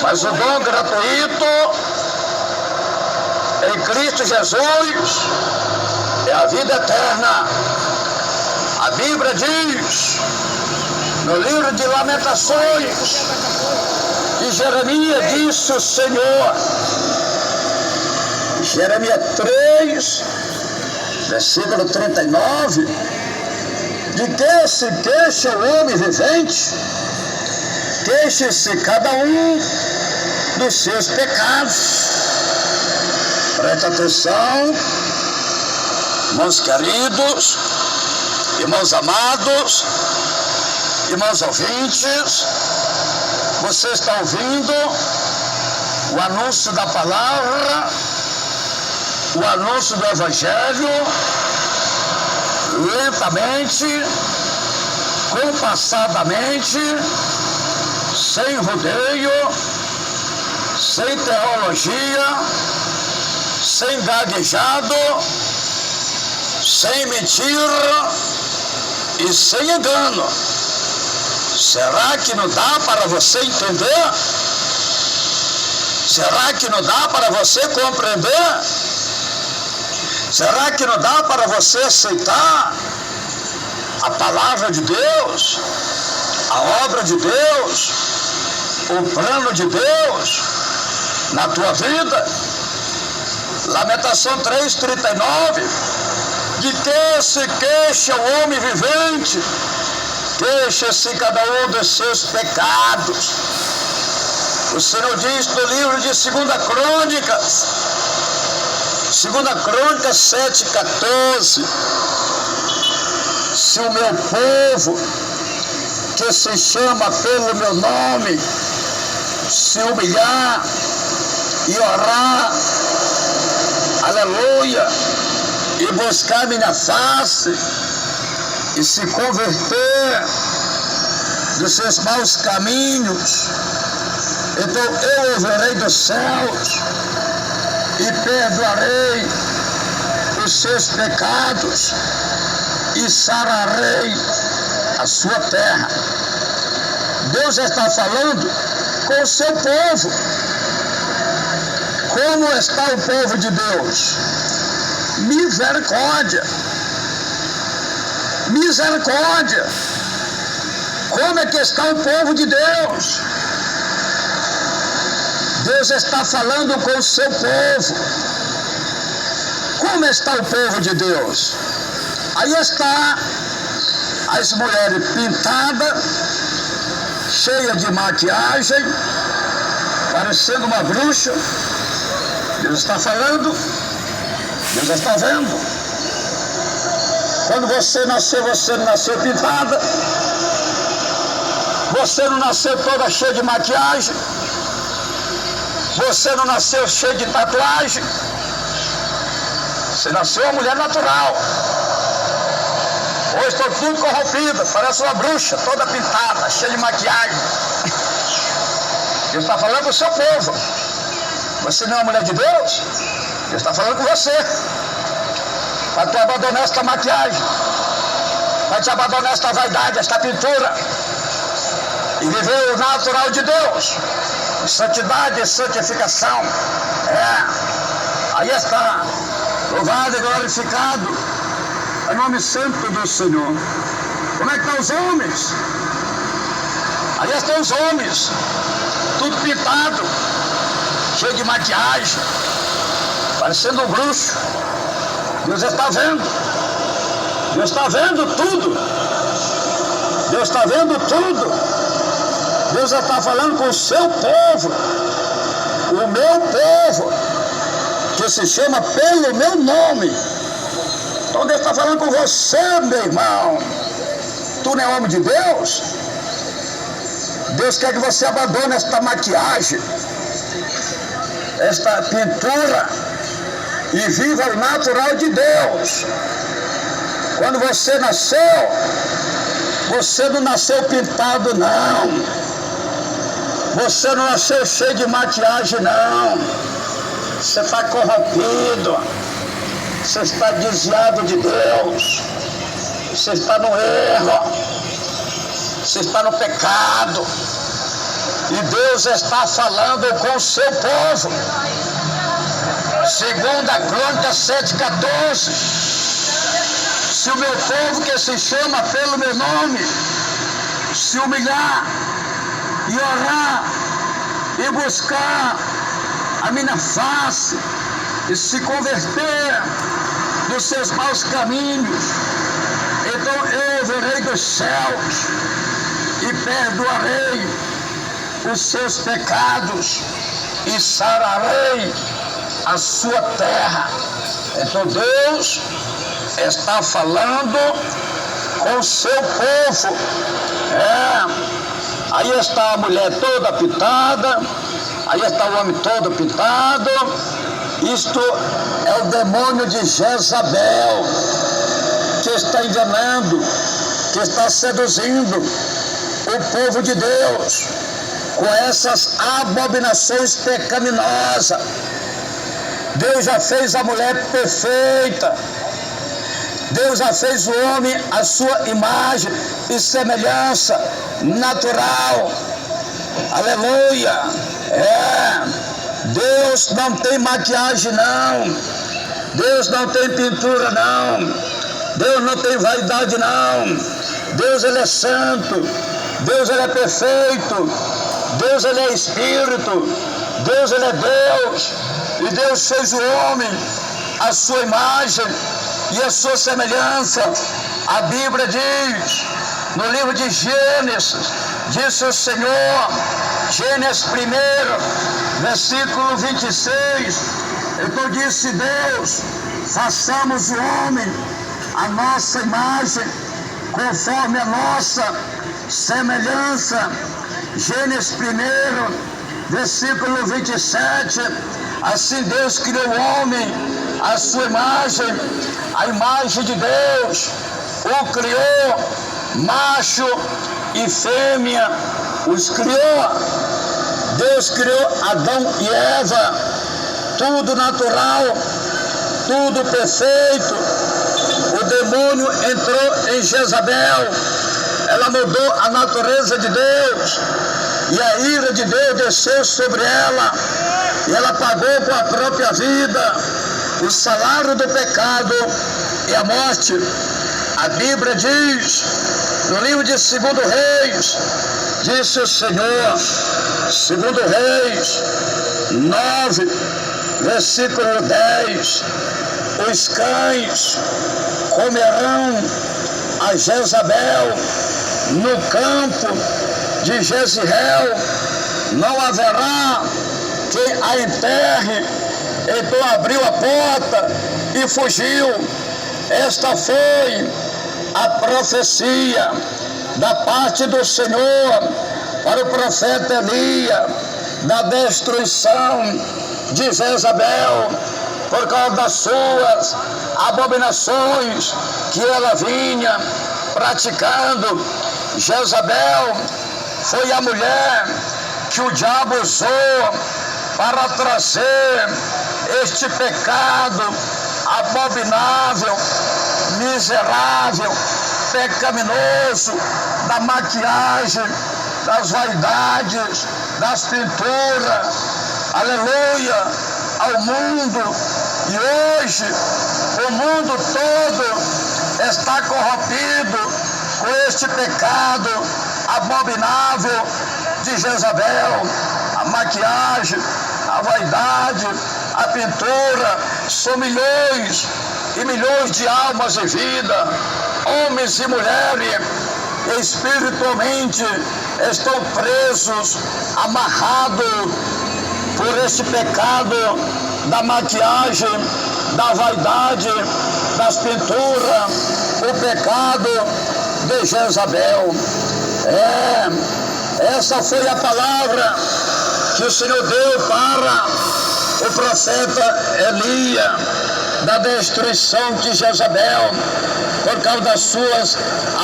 Mas o dom gratuito em Cristo Jesus é a vida eterna. A Bíblia diz, no livro de Lamentações, que Jeremias disse o Senhor, Jeremias 3, versículo 39, de que se queixa o homem vivente, queixe-se cada um dos seus pecados. Presta atenção, irmãos queridos, irmãos amados, irmãos ouvintes, você está ouvindo o anúncio da palavra, o anúncio do Evangelho, lentamente, compassadamente, sem rodeio, sem teologia, sem gaguejado, sem mentira e sem engano. Será que não dá para você entender? Será que não dá para você compreender? Será que não dá para você aceitar a palavra de Deus, a obra de Deus, o plano de Deus na tua vida? Lamentação 3:39, de que se queixa o homem vivente, queixa-se cada um dos seus pecados. O Senhor diz no livro de 2 Crônicas, 2 Crônicas 7:14, se o meu povo, que se chama pelo meu nome, se humilhar e orar, aleluia, e buscar minha face, e se converter dos seus maus caminhos, Então eu ouvirei dos céus e perdoarei os seus pecados e sararei a sua terra. Deus está falando com o seu povo. Como está o povo de Deus? Misericórdia. Misericórdia. Como é que está o povo de Deus? Deus está falando com o seu povo. Como está o povo de Deus? Aí está as mulheres pintadas, cheias de maquiagem, parecendo uma bruxa. Deus está falando, Deus está vendo. Quando você não nasceu pintada, você não nasceu toda cheia de maquiagem, você não nasceu cheia de tatuagem, você nasceu uma mulher natural. Hoje estou tudo corrompida, parece uma bruxa, toda pintada, cheia de maquiagem. Deus está falando com o seu povo. Você não é uma mulher de Deus? Deus está falando com você. Para tu abandonar esta maquiagem, para te abandonar esta vaidade, esta pintura, e viver o natural de Deus, santidade e santificação. Aí está, louvado e glorificado o nome santo do Senhor. Como é que estão os homens? Aí estão os homens, tudo pintado, cheio de maquiagem, parecendo um bruxo. Deus está vendo. Deus está vendo tudo. Deus está vendo tudo. Deus está falando com o seu povo, o meu povo, que se chama pelo meu nome. Então Deus está falando com você, meu irmão. Tu não é homem de Deus? Deus quer que você abandone esta maquiagem, esta pintura, e viva o natural de Deus. Quando você nasceu, você não nasceu pintado, não. Você não nasceu cheio de maquiagem, não. Você está corrompido. Você está desviado de Deus. Você está no erro. Você está no pecado. E Deus está falando com o seu povo. Segundo a Crônica 7,14. Se o meu povo, que se chama pelo meu nome, se humilhar e orar e buscar a minha face e se converter dos seus maus caminhos, então eu verei dos céus e perdoarei os seus pecados e sararei a sua terra. Então Deus está falando com o seu povo. Aí está a mulher toda pintada, aí está o homem todo pintado. Isto é o demônio de Jezabel, que está enganando, que está seduzindo o povo de Deus com essas abominações pecaminosas. Deus já fez a mulher perfeita. Deus já fez o homem à sua imagem e semelhança natural. Aleluia! Deus não tem maquiagem, não. Deus não tem pintura, não. Deus não tem vaidade, não. Deus, Ele é santo. Deus, Ele é perfeito. Deus, Ele é Espírito. Deus, Ele é Deus. E Deus fez o homem à sua imagem e a sua semelhança. A Bíblia diz, no livro de Gênesis, disse o Senhor, Gênesis 1, versículo 26, então disse Deus, façamos o homem a nossa imagem, conforme a nossa semelhança. Gênesis 1, versículo 27, assim Deus criou o homem à sua imagem, a imagem de Deus o criou, macho e fêmea os criou. Deus criou Adão e Eva, tudo natural, tudo perfeito. O demônio entrou em Jezabel, ela mudou a natureza de Deus, e a ira de Deus desceu sobre ela, e ela pagou com a própria vida. O salário do pecado é a morte. A Bíblia diz, no livro de 2 Reis, disse o Senhor, 2 Reis 9, versículo 10, os cães comerão a Jezabel no campo de Jezreel, não haverá quem a enterre. Então abriu a porta e fugiu. Esta foi a profecia da parte do Senhor para o profeta Elias, da destruição de Jezabel, por causa das suas abominações que ela vinha praticando. Jezabel foi a mulher que o diabo usou para trazer este pecado abominável, miserável, pecaminoso, da maquiagem, das vaidades, das pinturas, aleluia, ao mundo. E hoje o mundo todo está corrompido com este pecado abominável de Jezabel, a maquiagem, a vaidade, a pintura. São milhões e milhões de almas em vida, homens e mulheres, espiritualmente estão presos, amarrados por este pecado da maquiagem, da vaidade, das pinturas, o pecado de Jezabel. Essa foi a palavra que o Senhor deu para o profeta Elias, da destruição de Jezabel, por causa das suas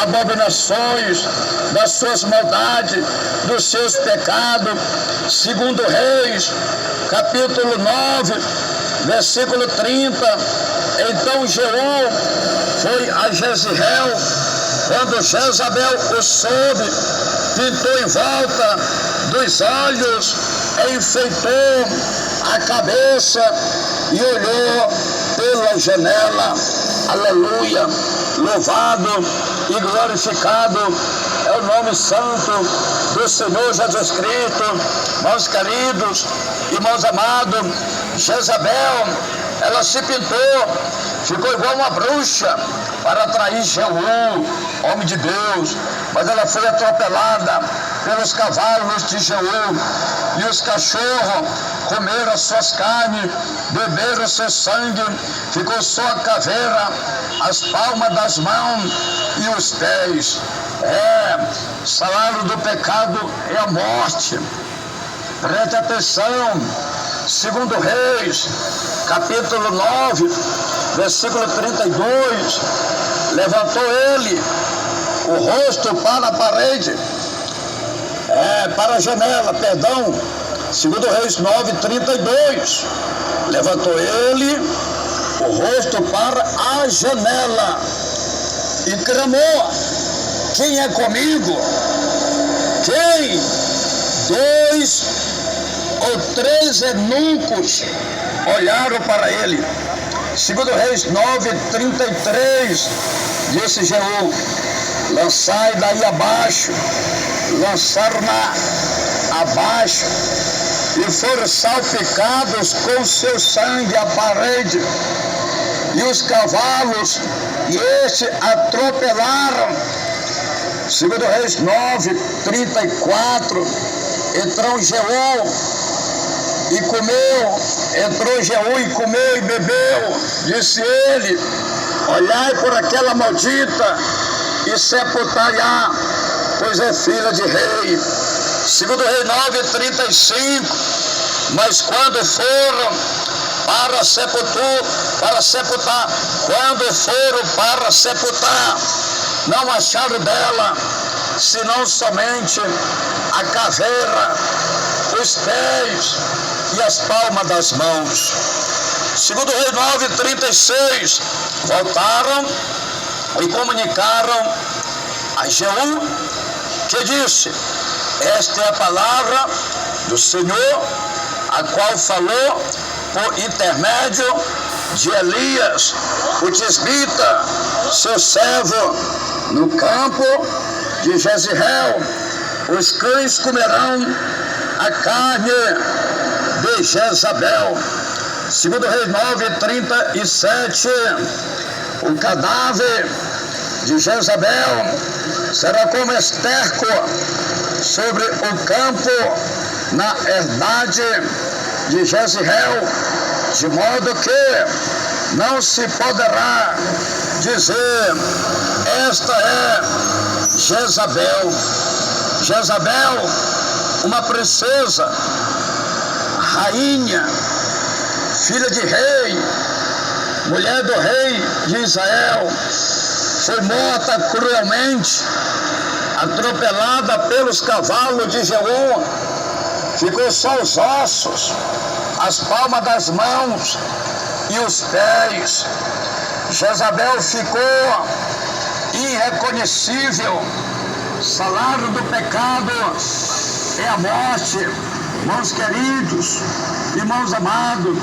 abominações, das suas maldades, dos seus pecados. 2 Reis, capítulo 9, versículo 30. Então Jeú foi a Jezreel, quando Jezabel o soube, pintou em volta dos olhos, enfeitou a cabeça e olhou pela janela. Aleluia, louvado e glorificado é o nome santo do Senhor Jesus Cristo. Meus queridos, irmãos amados, Jezabel, ela se pintou, ficou igual uma bruxa para atrair Jeú, homem de Deus, mas ela foi atropelada pelos cavalos de Jeú, e os cachorros comeram as suas carnes, beberam seu sangue, ficou só a caveira, as palmas das mãos e os pés. O salário do pecado é a morte. Preste atenção, 2 Reis, capítulo 9, versículo 32, levantou ele o rosto para a parede, para a janela, perdão, 2 Reis 9, 32, levantou ele o rosto para a janela e clamou: quem é comigo? Quem? 2 ou 3 eunucos olharam para ele. 2 Reis 9, 33, disse Jeú: lançai daí abaixo. Lançaram abaixo e foram salpicados com seu sangue a parede e os cavalos, e estes atropelaram. 2 Reis 9, 34, entrou Jeú e comeu, entrou Jeú e comeu e bebeu. Disse ele: olhai por aquela maldita e sepultai-a, pois é filha de rei. 2 Reis 9, 35, mas quando foram para sepultar, quando foram para sepultar, não acharam dela, senão somente a caveira, os pés e as palmas das mãos. Segundo Reis 9:36, voltaram e comunicaram a Jeú, que disse: esta é a palavra do Senhor, a qual falou por intermédio de Elias, o tisbita, seu servo, no campo de Jezreel. Os cães comerão a carne de Jezabel. Segundo Reis 9:37, o cadáver de Jezabel será como esterco sobre o campo na herdade de Jezreel, de modo que não se poderá dizer: esta é Jezabel. Jezabel, uma princesa, rainha, filha de rei, mulher do rei de Israel, foi morta cruelmente, atropelada pelos cavalos de Jeú. Ficou só os ossos, as palmas das mãos e os pés. Jezabel ficou irreconhecível. O salário do pecado é a morte. Irmãos queridos, irmãos amados,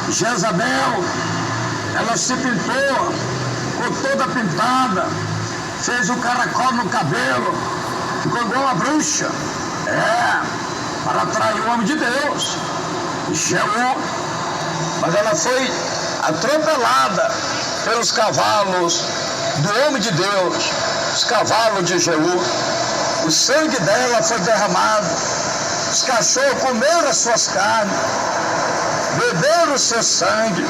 Jezabel, ela se pintou, ficou toda pintada, fez um caracol no cabelo, ficou igual uma bruxa. Para atrair o homem de Deus, Jeú. Mas ela foi atropelada pelos cavalos do homem de Deus, os cavalos de Jeú. O sangue dela foi derramado. Os cachorros comeram as suas carnes, beberam o seu sangue.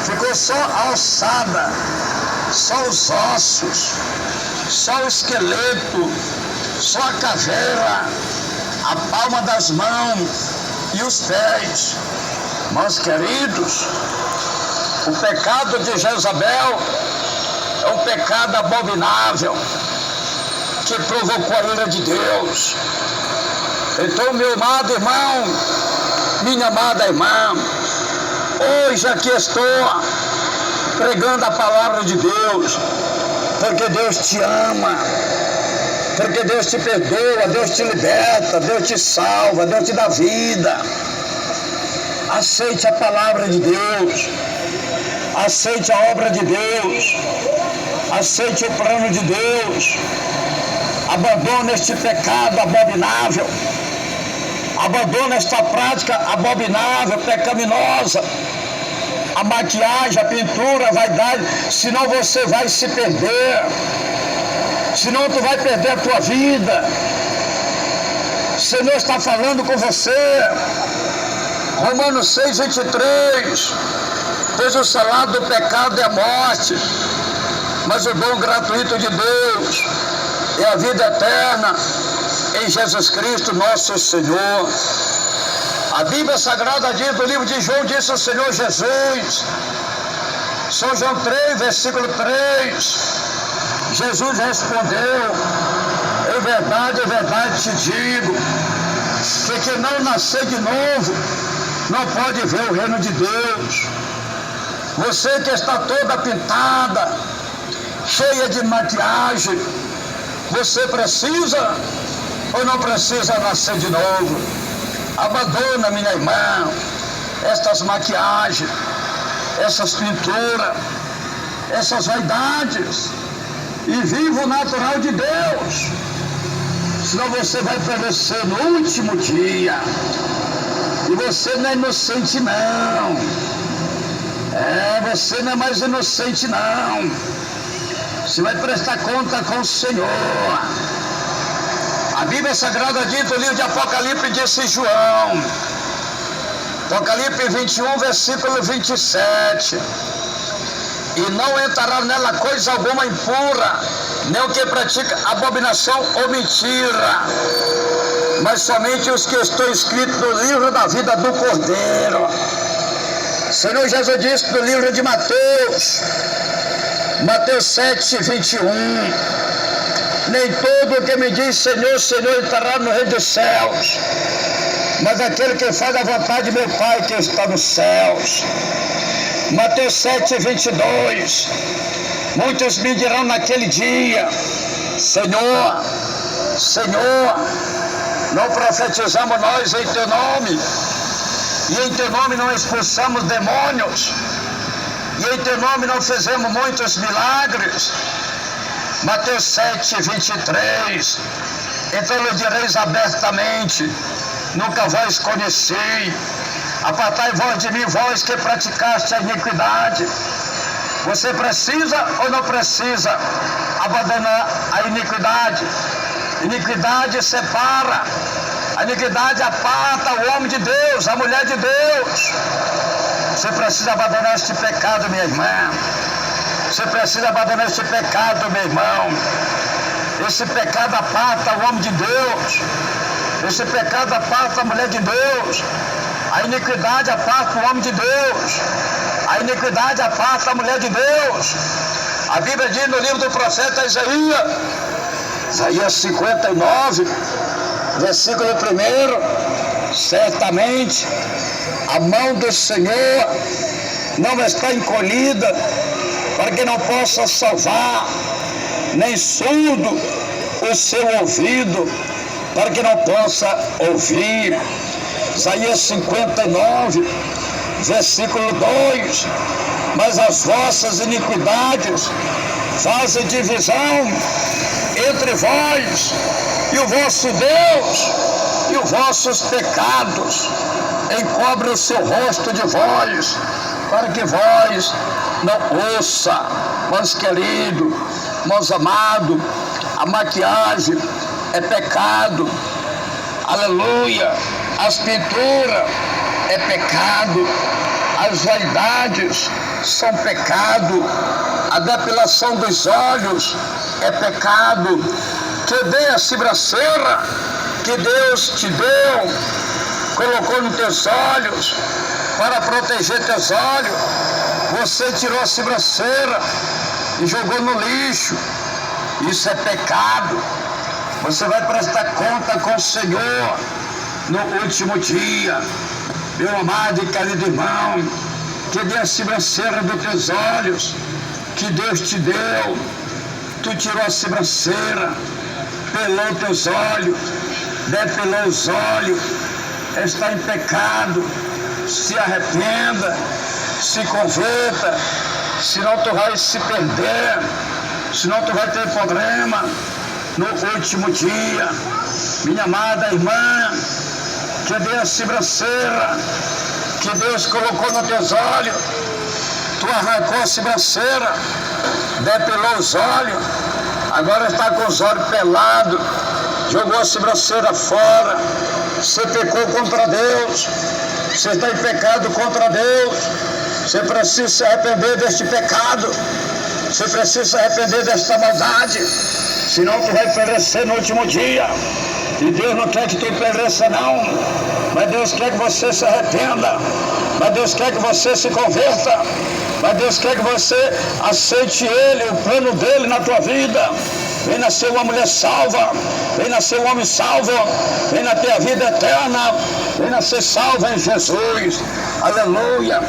Ficou só a ossada, só os ossos, só o esqueleto, só a caveira, a palma das mãos e os pés. Irmãos queridos, o pecado de Jezabel é um pecado abominável que provocou a ira de Deus. Então, meu amado irmão, minha amada irmã, hoje aqui estou pregando a palavra de Deus, porque Deus te ama, porque Deus te perdoa, Deus te liberta, Deus te salva, Deus te dá vida. Aceite a palavra de Deus, aceite a obra de Deus, aceite o plano de Deus. Abandone este pecado abominável, abandone esta prática abominável, pecaminosa, a maquiagem, a pintura, a vaidade, senão você vai se perder, senão tu vai perder a tua vida. O Senhor está falando com você. Romanos 6:23, pois o salário do pecado é a morte, mas o dom gratuito de Deus é a vida eterna em Jesus Cristo nosso Senhor. A Bíblia Sagrada diz, no livro de João, disse o Senhor Jesus, São João 3, versículo 3, Jesus respondeu: em verdade te digo, que quem não nascer de novo não pode ver o reino de Deus. Você que está toda pintada, cheia de maquiagem, você precisa ou não precisa nascer de novo? Abandona, minha irmã, estas maquiagens, essas pinturas, essas vaidades, e viva o natural de Deus, senão você vai perecer no último dia. E você não é inocente não, você não é mais inocente não. Você vai prestar conta com o Senhor. A Bíblia Sagrada diz no livro de Apocalipse, disse João, Apocalipse 21, versículo 27, e não entrará nela coisa alguma impura, nem o que pratica abominação ou mentira, mas somente os que estão escritos no livro da vida do Cordeiro. O Senhor Jesus disse no livro de Mateus 7:21, nem todo que me diz Senhor, Senhor entrará no reino dos céus, mas aquele que faz a vontade de meu Pai que está nos céus. Mateus 7:22. Muitos me dirão naquele dia: Senhor, Senhor, não profetizamos nós em teu nome, e em teu nome não expulsamos demônios, e em teu nome não fizemos muitos milagres. Mateus 7:23. Então lhe direis abertamente: nunca vos conheci, apartai vós de mim, vós que praticaste a iniquidade. Você precisa ou não precisa abandonar a iniquidade? Iniquidade separa, a iniquidade aparta o homem de Deus, a mulher de Deus. Você precisa abandonar este pecado, minha irmã. Você precisa abandonar este pecado, meu irmão. Esse pecado aparta o homem de Deus. Esse pecado aparta a mulher de Deus. A iniquidade aparta o homem de Deus. A iniquidade aparta a mulher de Deus. A Bíblia diz no livro do profeta Isaías, Isaías 59, versículo 1: certamente a mão do Senhor não está encolhida para que não possa salvar, nem surdo o seu ouvido para que não possa ouvir. Isaías 59, versículo 2: mas as vossas iniquidades fazem divisão entre vós e o vosso Deus, e os vossos pecados encobrem o seu rosto de vós, para que vós não ouça. Mas querido, meus amados, a maquiagem é pecado, aleluia, as pinturas é pecado, as vaidades são pecado, a depilação dos olhos é pecado. Que dê a sobrancelha que Deus te deu, colocou nos teus olhos para proteger teus olhos, você tirou a sobrancelha e jogou no lixo. Isso é pecado. Você vai prestar conta com o Senhor no último dia. Meu amado e querido irmão, que dê a sobrancelha dos teus olhos que Deus te deu. Tu tirou a sobrancelha, pelou teus olhos, depilou os olhos, está em pecado. Se arrependa, se converta, senão tu vai se perder, senão tu vai ter problema no último dia. Minha amada irmã, que dê a sobrancelha que Deus colocou nos teus olhos, tu arrancou a sobrancelha, depilou os olhos, agora está com os olhos pelados, jogou a sobrancelha fora, você pecou contra Deus, você está em pecado contra Deus, você precisa se arrepender deste pecado, você precisa se arrepender desta maldade, senão tu vai perecer no último dia. E Deus não quer que tu pereça não, mas Deus quer que você se arrependa, mas Deus quer que você se converta, mas Deus quer que você aceite Ele, o plano dele na tua vida. Vem nascer uma mulher salva, vem nascer um homem salvo, vem na tua vida eterna, vem nascer salva em Jesus. Aleluia.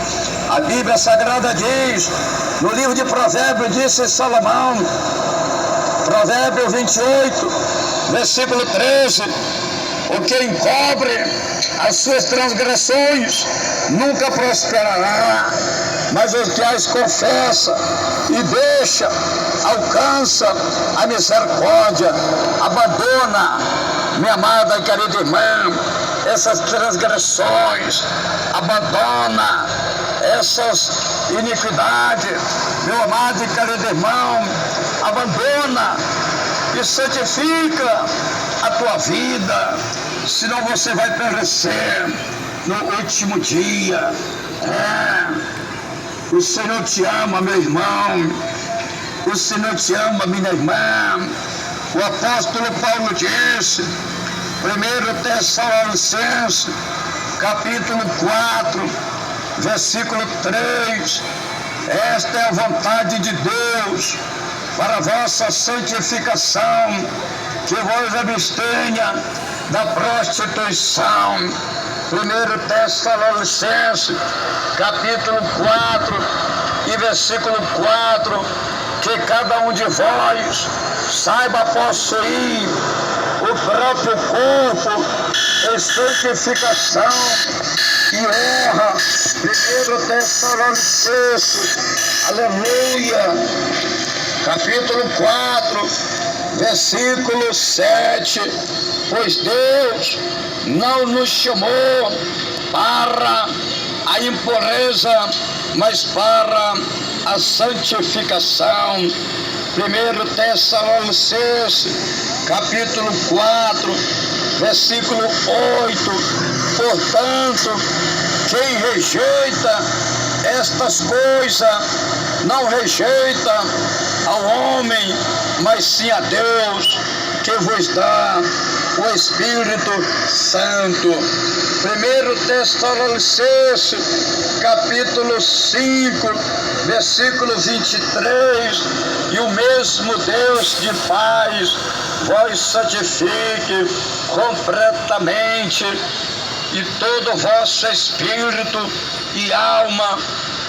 A Bíblia Sagrada diz, no livro de Provérbios, disse Salomão, Provérbio 28, versículo 13, o que encobre as suas transgressões nunca prosperará, mas o que as confessa e deixa, alcança a misericórdia. Abandona, minha amada e querida irmã, essas transgressões, abandona essas iniquidades, meu amado e querido irmão, abandona e santifica a tua vida, senão você vai perecer no último dia. O Senhor te ama, meu irmão, o Senhor te ama, minha irmã. O apóstolo Paulo disse, 1 Tessalonicenses, capítulo 4, versículo 3, esta é a vontade de Deus para a vossa santificação, que vos abstenha da prostituição. 1 Tessalonicenses, capítulo 4 e versículo 4, que cada um de vós saiba possuir o próprio corpo em santificação e honra. 1 Tessalonicenses, aleluia, capítulo 4, versículo 7, pois Deus não nos chamou para a impureza, mas para a santificação. 1 Tessalonicenses, capítulo 4, versículo 8, portanto, quem rejeita estas coisas, não rejeita ao homem, mas sim a Deus, que vos dá o Espírito Santo. 1 Tessalonicenses, capítulo 5, versículo 23, e o mesmo Deus de paz vos santifique completamente, e todo o vosso espírito e alma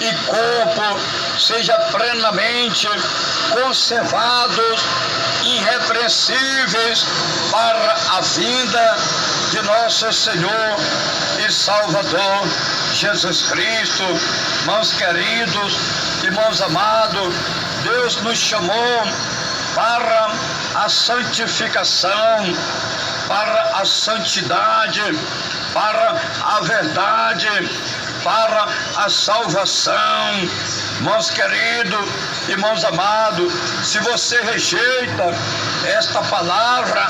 e corpo seja plenamente conservados, irrepreensíveis para a vinda de nosso Senhor e Salvador Jesus Cristo. Irmãos queridos, irmãos amados, Deus nos chamou para a santificação, para a santidade, para a verdade, para a salvação. Irmãos queridos, irmãos amados, se você rejeita esta palavra,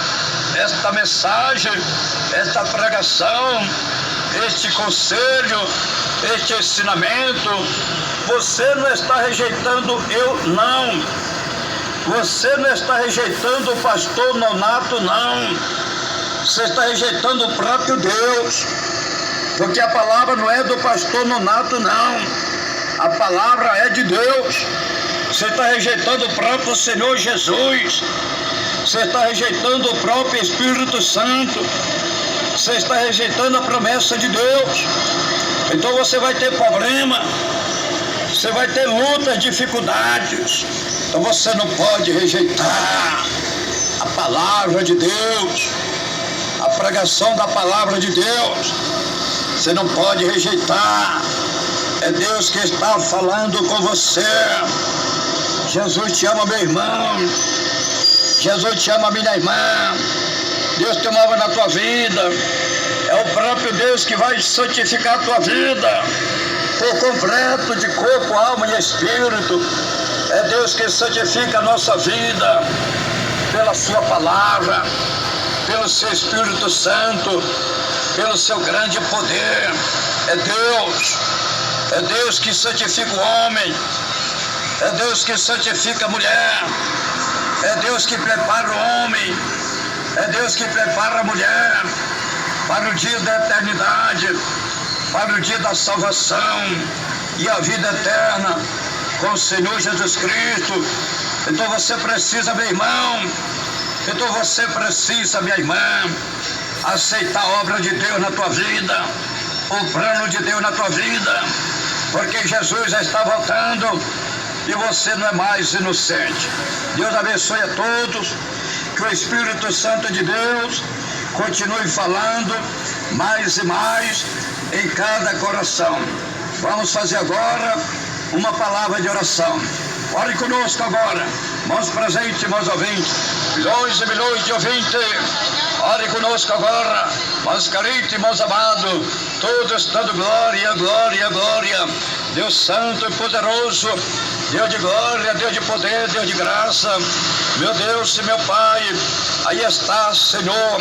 esta mensagem, esta pregação, este conselho, este ensinamento, você não está rejeitando eu, não. Você não está rejeitando o pastor Nonato, não. Você está rejeitando o próprio Deus, porque a palavra não é do pastor Nonato, não. A palavra é de Deus. Você está rejeitando o próprio Senhor Jesus. Você está rejeitando o próprio Espírito Santo. Você está rejeitando a promessa de Deus. Então você vai ter problema. Você vai ter lutas, dificuldades. Então você não pode rejeitar a palavra de Deus, a pregação da palavra de Deus. Você não pode rejeitar. É Deus que está falando com você. Jesus te ama, meu irmão. Jesus te ama, minha irmã. Deus te ama na tua vida. É o próprio Deus que vai santificar a tua vida por completo, de corpo, alma e espírito. É Deus que santifica a nossa vida pela sua palavra, pelo seu Espírito Santo, pelo seu grande poder. É Deus que santifica o homem, é Deus que santifica a mulher, é Deus que prepara o homem, é Deus que prepara a mulher para o dia da eternidade, para o dia da salvação e a vida eterna com o Senhor Jesus Cristo. Então você precisa, meu irmão, então você precisa, minha irmã, aceitar a obra de Deus na tua vida, o plano de Deus na tua vida, porque Jesus já está voltando e você não é mais inocente. Deus abençoe a todos, que o Espírito Santo de Deus continue falando mais e mais em cada coração. Vamos fazer agora uma palavra de oração. Ore conosco agora, irmãos presentes, irmãos ouvintes, milhões e milhões de ouvintes. Ore conosco agora, irmãos queridos, irmãos amados, todos dando glória, glória, glória. Deus santo e poderoso, Deus de glória, Deus de poder, Deus de graça, meu Deus e meu Pai, aí está, Senhor,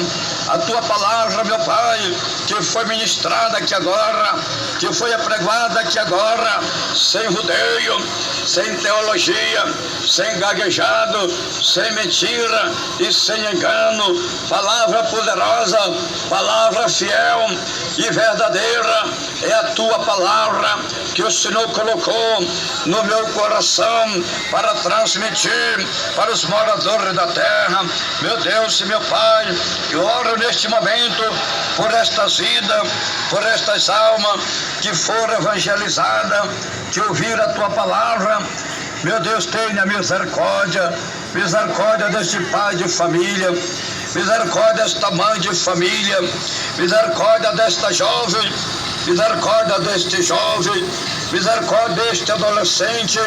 a tua palavra, meu Pai, que foi ministrada aqui agora, que foi apregoada aqui agora, sem rodeio, sem teologia, sem gaguejado, sem mentira e sem engano. Palavra poderosa, palavra fiel e verdadeira é a tua palavra que o Senhor Senhor colocou no meu coração para transmitir para os moradores da terra. Meu Deus e meu Pai, eu oro neste momento por estas vidas, por estas almas que foram evangelizadas, que ouviram a tua palavra. Meu Deus, tenha misericórdia, misericórdia deste pai de família, misericórdia desta mãe de família, misericórdia desta jovem, misericórdia deste jovem, misericórdia deste adolescente,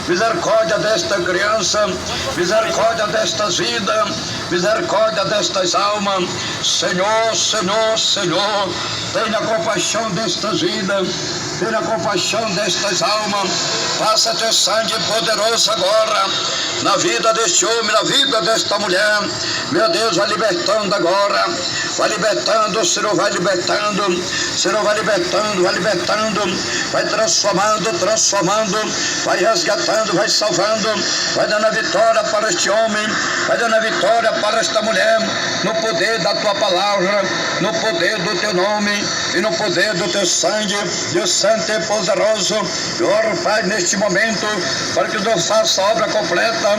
misericórdia desta criança, misericórdia destas vidas, misericórdia destas almas. Senhor, Senhor, Senhor, tenha compaixão destas vidas, tenha compaixão destas almas. Passa teu sangue poderoso agora na vida deste homem, na vida desta mulher. Meu Deus, vai libertando agora, vai libertando, o Senhor vai libertando, o Senhor vai libertando, vai libertando, vai transformando, transformando, vai resgatando, vai salvando, vai dando a vitória para este homem, vai dando a vitória para esta mulher, no poder da tua palavra, no poder do teu nome e no poder do teu sangue, Deus santo e poderoso. Eu oro, Pai, neste momento, para que Deus faça a obra completa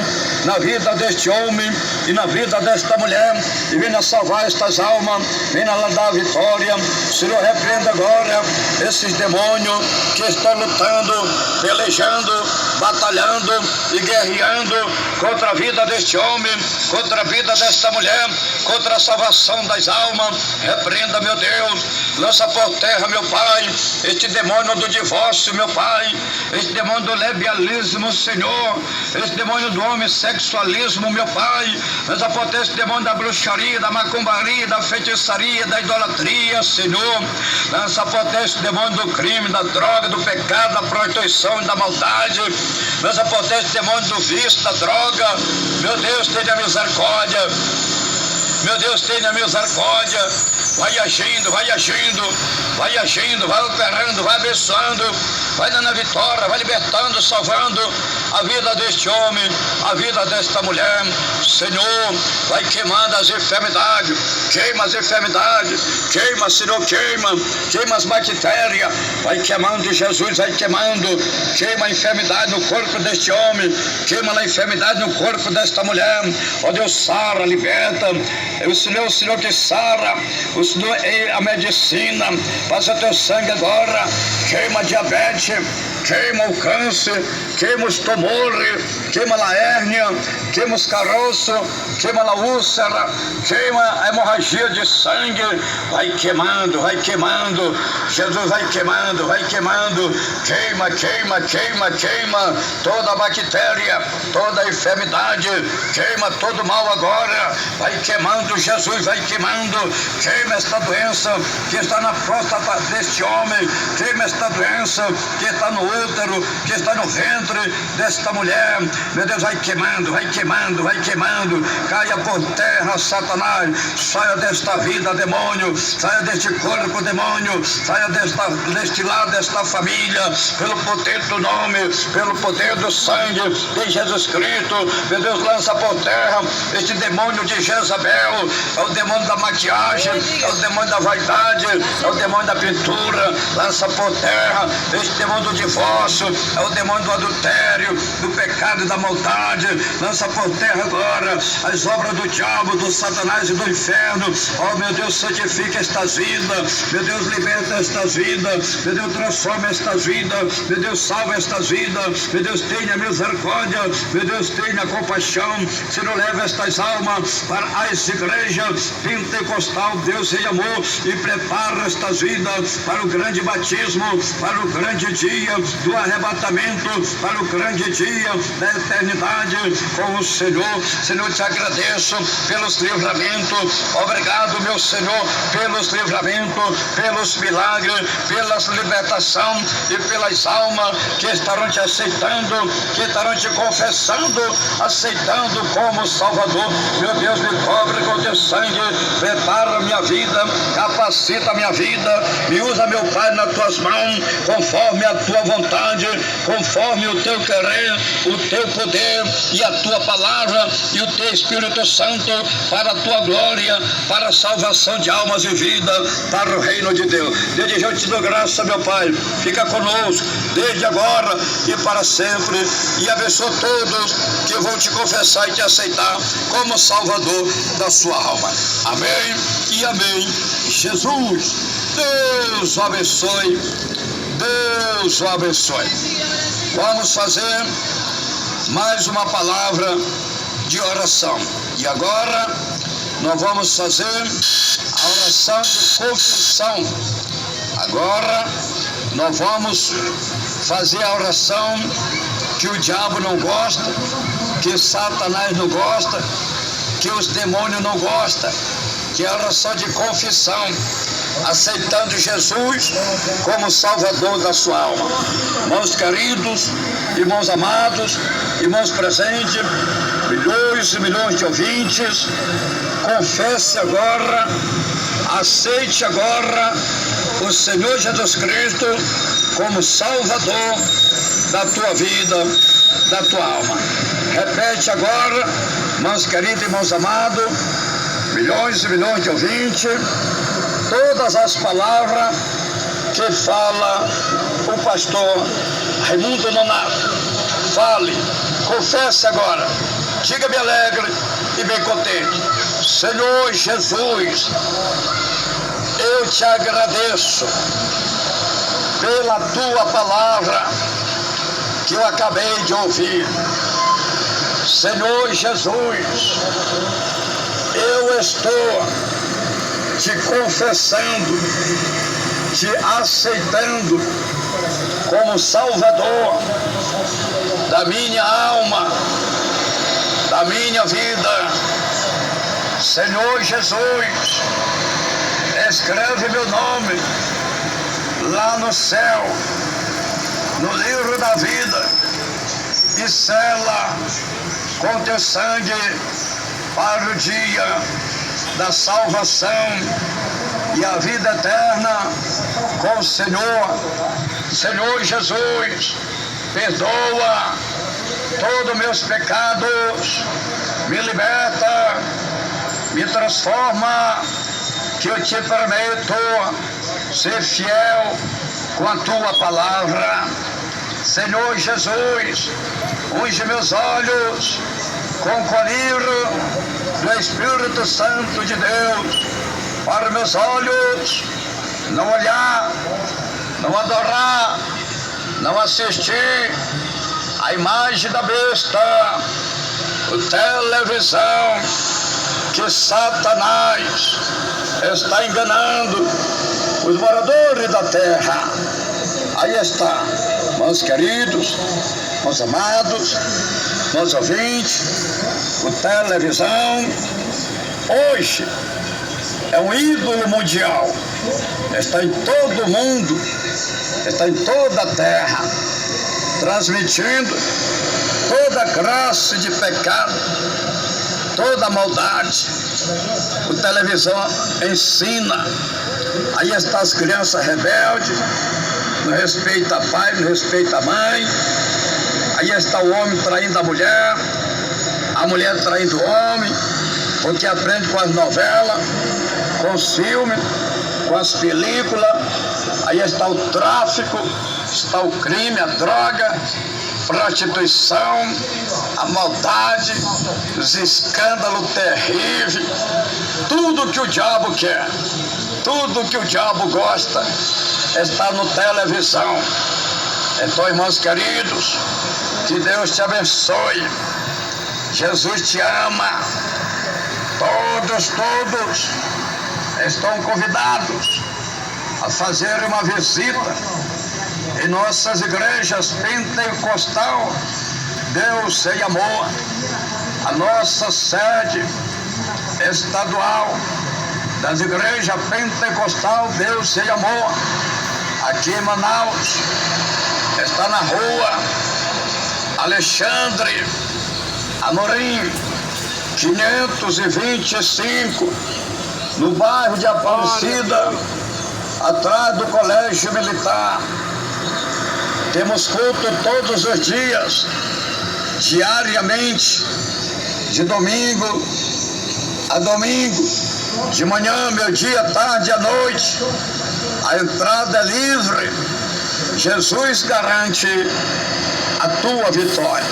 na vida deste homem e na vida desta mulher, e venha salvar estas almas, venha lá dar a vitória. Senhor, repreenda agora esses demônios que estão lutando, pelejando, batalhando e guerreando contra a vida deste homem, contra a vida desta mulher, contra a salvação das almas. Repreenda, meu Deus, lança por terra, meu Pai, este demônio do divórcio, meu Pai, este demônio do lesbianismo, Senhor, este demônio do homossexualismo, meu Pai, lança por terra este demônio da bruxaria, da macumbaria, da feitiçaria, da idolatria, Senhor, lança por terra este demônio do crime, da droga, do pecado, da prostituição e da maldade, lança por terra este demônio do vício, da droga. Meu Deus, tenha misericórdia, meu Deus, tenha misericórdia. Vai agindo, vai agindo, vai agindo, vai operando, vai abençoando, vai dando a vitória, vai libertando, salvando a vida deste homem, a vida desta mulher. Senhor, vai queimando as enfermidades, queima as enfermidades, queima, Senhor, queima as bactérias, vai queimando, Jesus, vai queimando, queima a enfermidade no corpo deste homem, queima a enfermidade no corpo desta mulher. Ó Deus, sara, liberta, o Senhor que sara, o Senhor é a medicina. Passa teu sangue agora, queima a diabetes, queima o câncer, queima os tumores, queima a hérnia, queima os caroços, queima a úlcera, queima a hemorragia de sangue. Vai queimando, Jesus vai queimando, queima, queima, queima, queima toda a bactéria, toda a enfermidade, queima todo mal agora, vai queimando, Jesus vai queimando, queima esta doença que está na próstata deste homem, queima esta doença que está no útero, que está no ventre desta mulher. Meu Deus, vai queimando, vai queimando, vai queimando, caia por terra, Satanás, saia desta vida, demônio, saia deste corpo, demônio, saia deste lado, desta família, pelo poder do nome, pelo poder do sangue de Jesus Cristo. Meu Deus, lança por terra este demônio de Jezabel, é o demônio da maquiagem, é o demônio da vaidade, é o demônio da pintura. Lança por terra este demônio do divórcio, é o demônio do adultério, do pecado e da maldade. Lança por terra agora as obras do diabo, do Satanás e do inferno. Oh, meu Deus, santifica estas vidas, meu Deus, liberta estas vidas, meu Deus, transforma estas vidas, meu Deus, salva estas vidas, meu Deus, tenha misericórdia, meu Deus, tenha compaixão. Senhor, leva estas almas para as igrejas pentecostal, Deus e amor, e prepara estas vidas para o grande batismo, para o grande dia do arrebatamento, para o grande dia da eternidade com o Senhor. Senhor, te agradeço pelos livramentos, obrigado, meu Senhor, pelos livramentos, pelos milagres, pela libertação e pelas almas que estarão te aceitando, que estarão te confessando, aceitando como Salvador. Meu Deus, me cobre com teu sangue, prepara minha vida, capacita minha vida, me usa, meu Pai, nas tuas mãos, conforme a tua vontade, conforme o teu querer, o teu poder e a tua palavra e o teu Espírito Santo para a tua glória, para a salvação de almas e vida, para o reino de Deus. Desde já eu te dou graça, meu Pai, fica conosco, desde agora e para sempre, e abençoa todos que vão te confessar e te aceitar como Salvador da sua alma. Amém e amém. Jesus, Deus o abençoe, Deus o abençoe. Vamos fazer mais uma palavra de oração. E agora nós vamos fazer a oração de confissão. Agora nós vamos fazer a oração que o diabo não gosta, que Satanás não gosta, que os demônios não gostam, que é a oração de confissão, aceitando Jesus como Salvador da sua alma. Irmãos queridos, irmãos amados, irmãos presentes, milhões e milhões de ouvintes, confesse agora, aceite agora o Senhor Jesus Cristo como Salvador da tua vida, da tua alma. Repete agora, irmãos queridos, irmãos amados, milhões e milhões de ouvintes, todas as palavras que fala o pastor Raimundo Nonato. Fale, confesse agora, diga-me alegre e bem contente. Senhor Jesus, eu te agradeço pela tua palavra que eu acabei de ouvir. Senhor Jesus, eu estou te confessando, te aceitando como Salvador da minha alma, da minha vida. Senhor Jesus, escreve meu nome lá no céu, no livro da vida, e sela com teu sangue para o dia da salvação e a vida eterna com o Senhor. Senhor Jesus, perdoa todos meus pecados, me liberta, me transforma, que eu te prometo ser fiel com a tua palavra. Senhor Jesus, unge meus olhos com o colírio do Espírito Santo de Deus, para meus olhos não olhar, não adorar, não assistir a imagem da besta, a televisão, que Satanás está enganando os moradores da terra. Aí está, meus queridos, meus amados, meus ouvintes, o televisão hoje é um ídolo mundial, está em todo o mundo, está em toda a terra, transmitindo toda classe de pecado, toda a maldade. O televisão ensina. Aí estão as crianças rebeldes, não respeita pai, não respeita mãe. Aí está o homem traindo a mulher traindo o homem, porque aprende com as novelas, com os filmes, com as películas. Aí está o tráfico, está o crime, a droga, prostituição, a maldade, os escândalos terríveis, tudo que o diabo quer, tudo que o diabo gosta está no televisão. Então, irmãos queridos, que Deus te abençoe. Jesus te ama. Todos estão convidados a fazer uma visita em nossas igrejas pentecostal, Deus sem amor, a nossa sede estadual das igrejas pentecostal, Deus sem amor, aqui em Manaus, está na rua Alexandre Amorim, 525, no bairro de Aparecida, atrás do Colégio Militar. Temos culto todos os dias, diariamente, de domingo a domingo, de manhã, meio-dia, tarde, à noite. A entrada é livre. Jesus garante a tua vitória.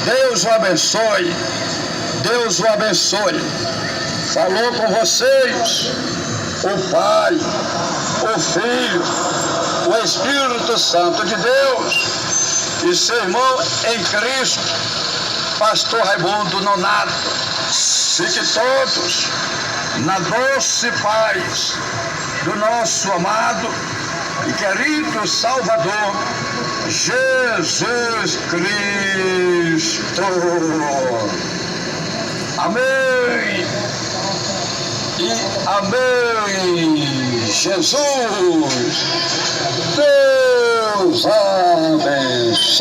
Deus o abençoe. Deus o abençoe. Falou com vocês o Pai, o Filho, o Espírito Santo de Deus e seu irmão em Cristo, Pastor Raimundo Nonato. Fique todos na doce paz do nosso amado e querido Salvador, Jesus Cristo. Amém e amém. Jesus, Deus abençoe.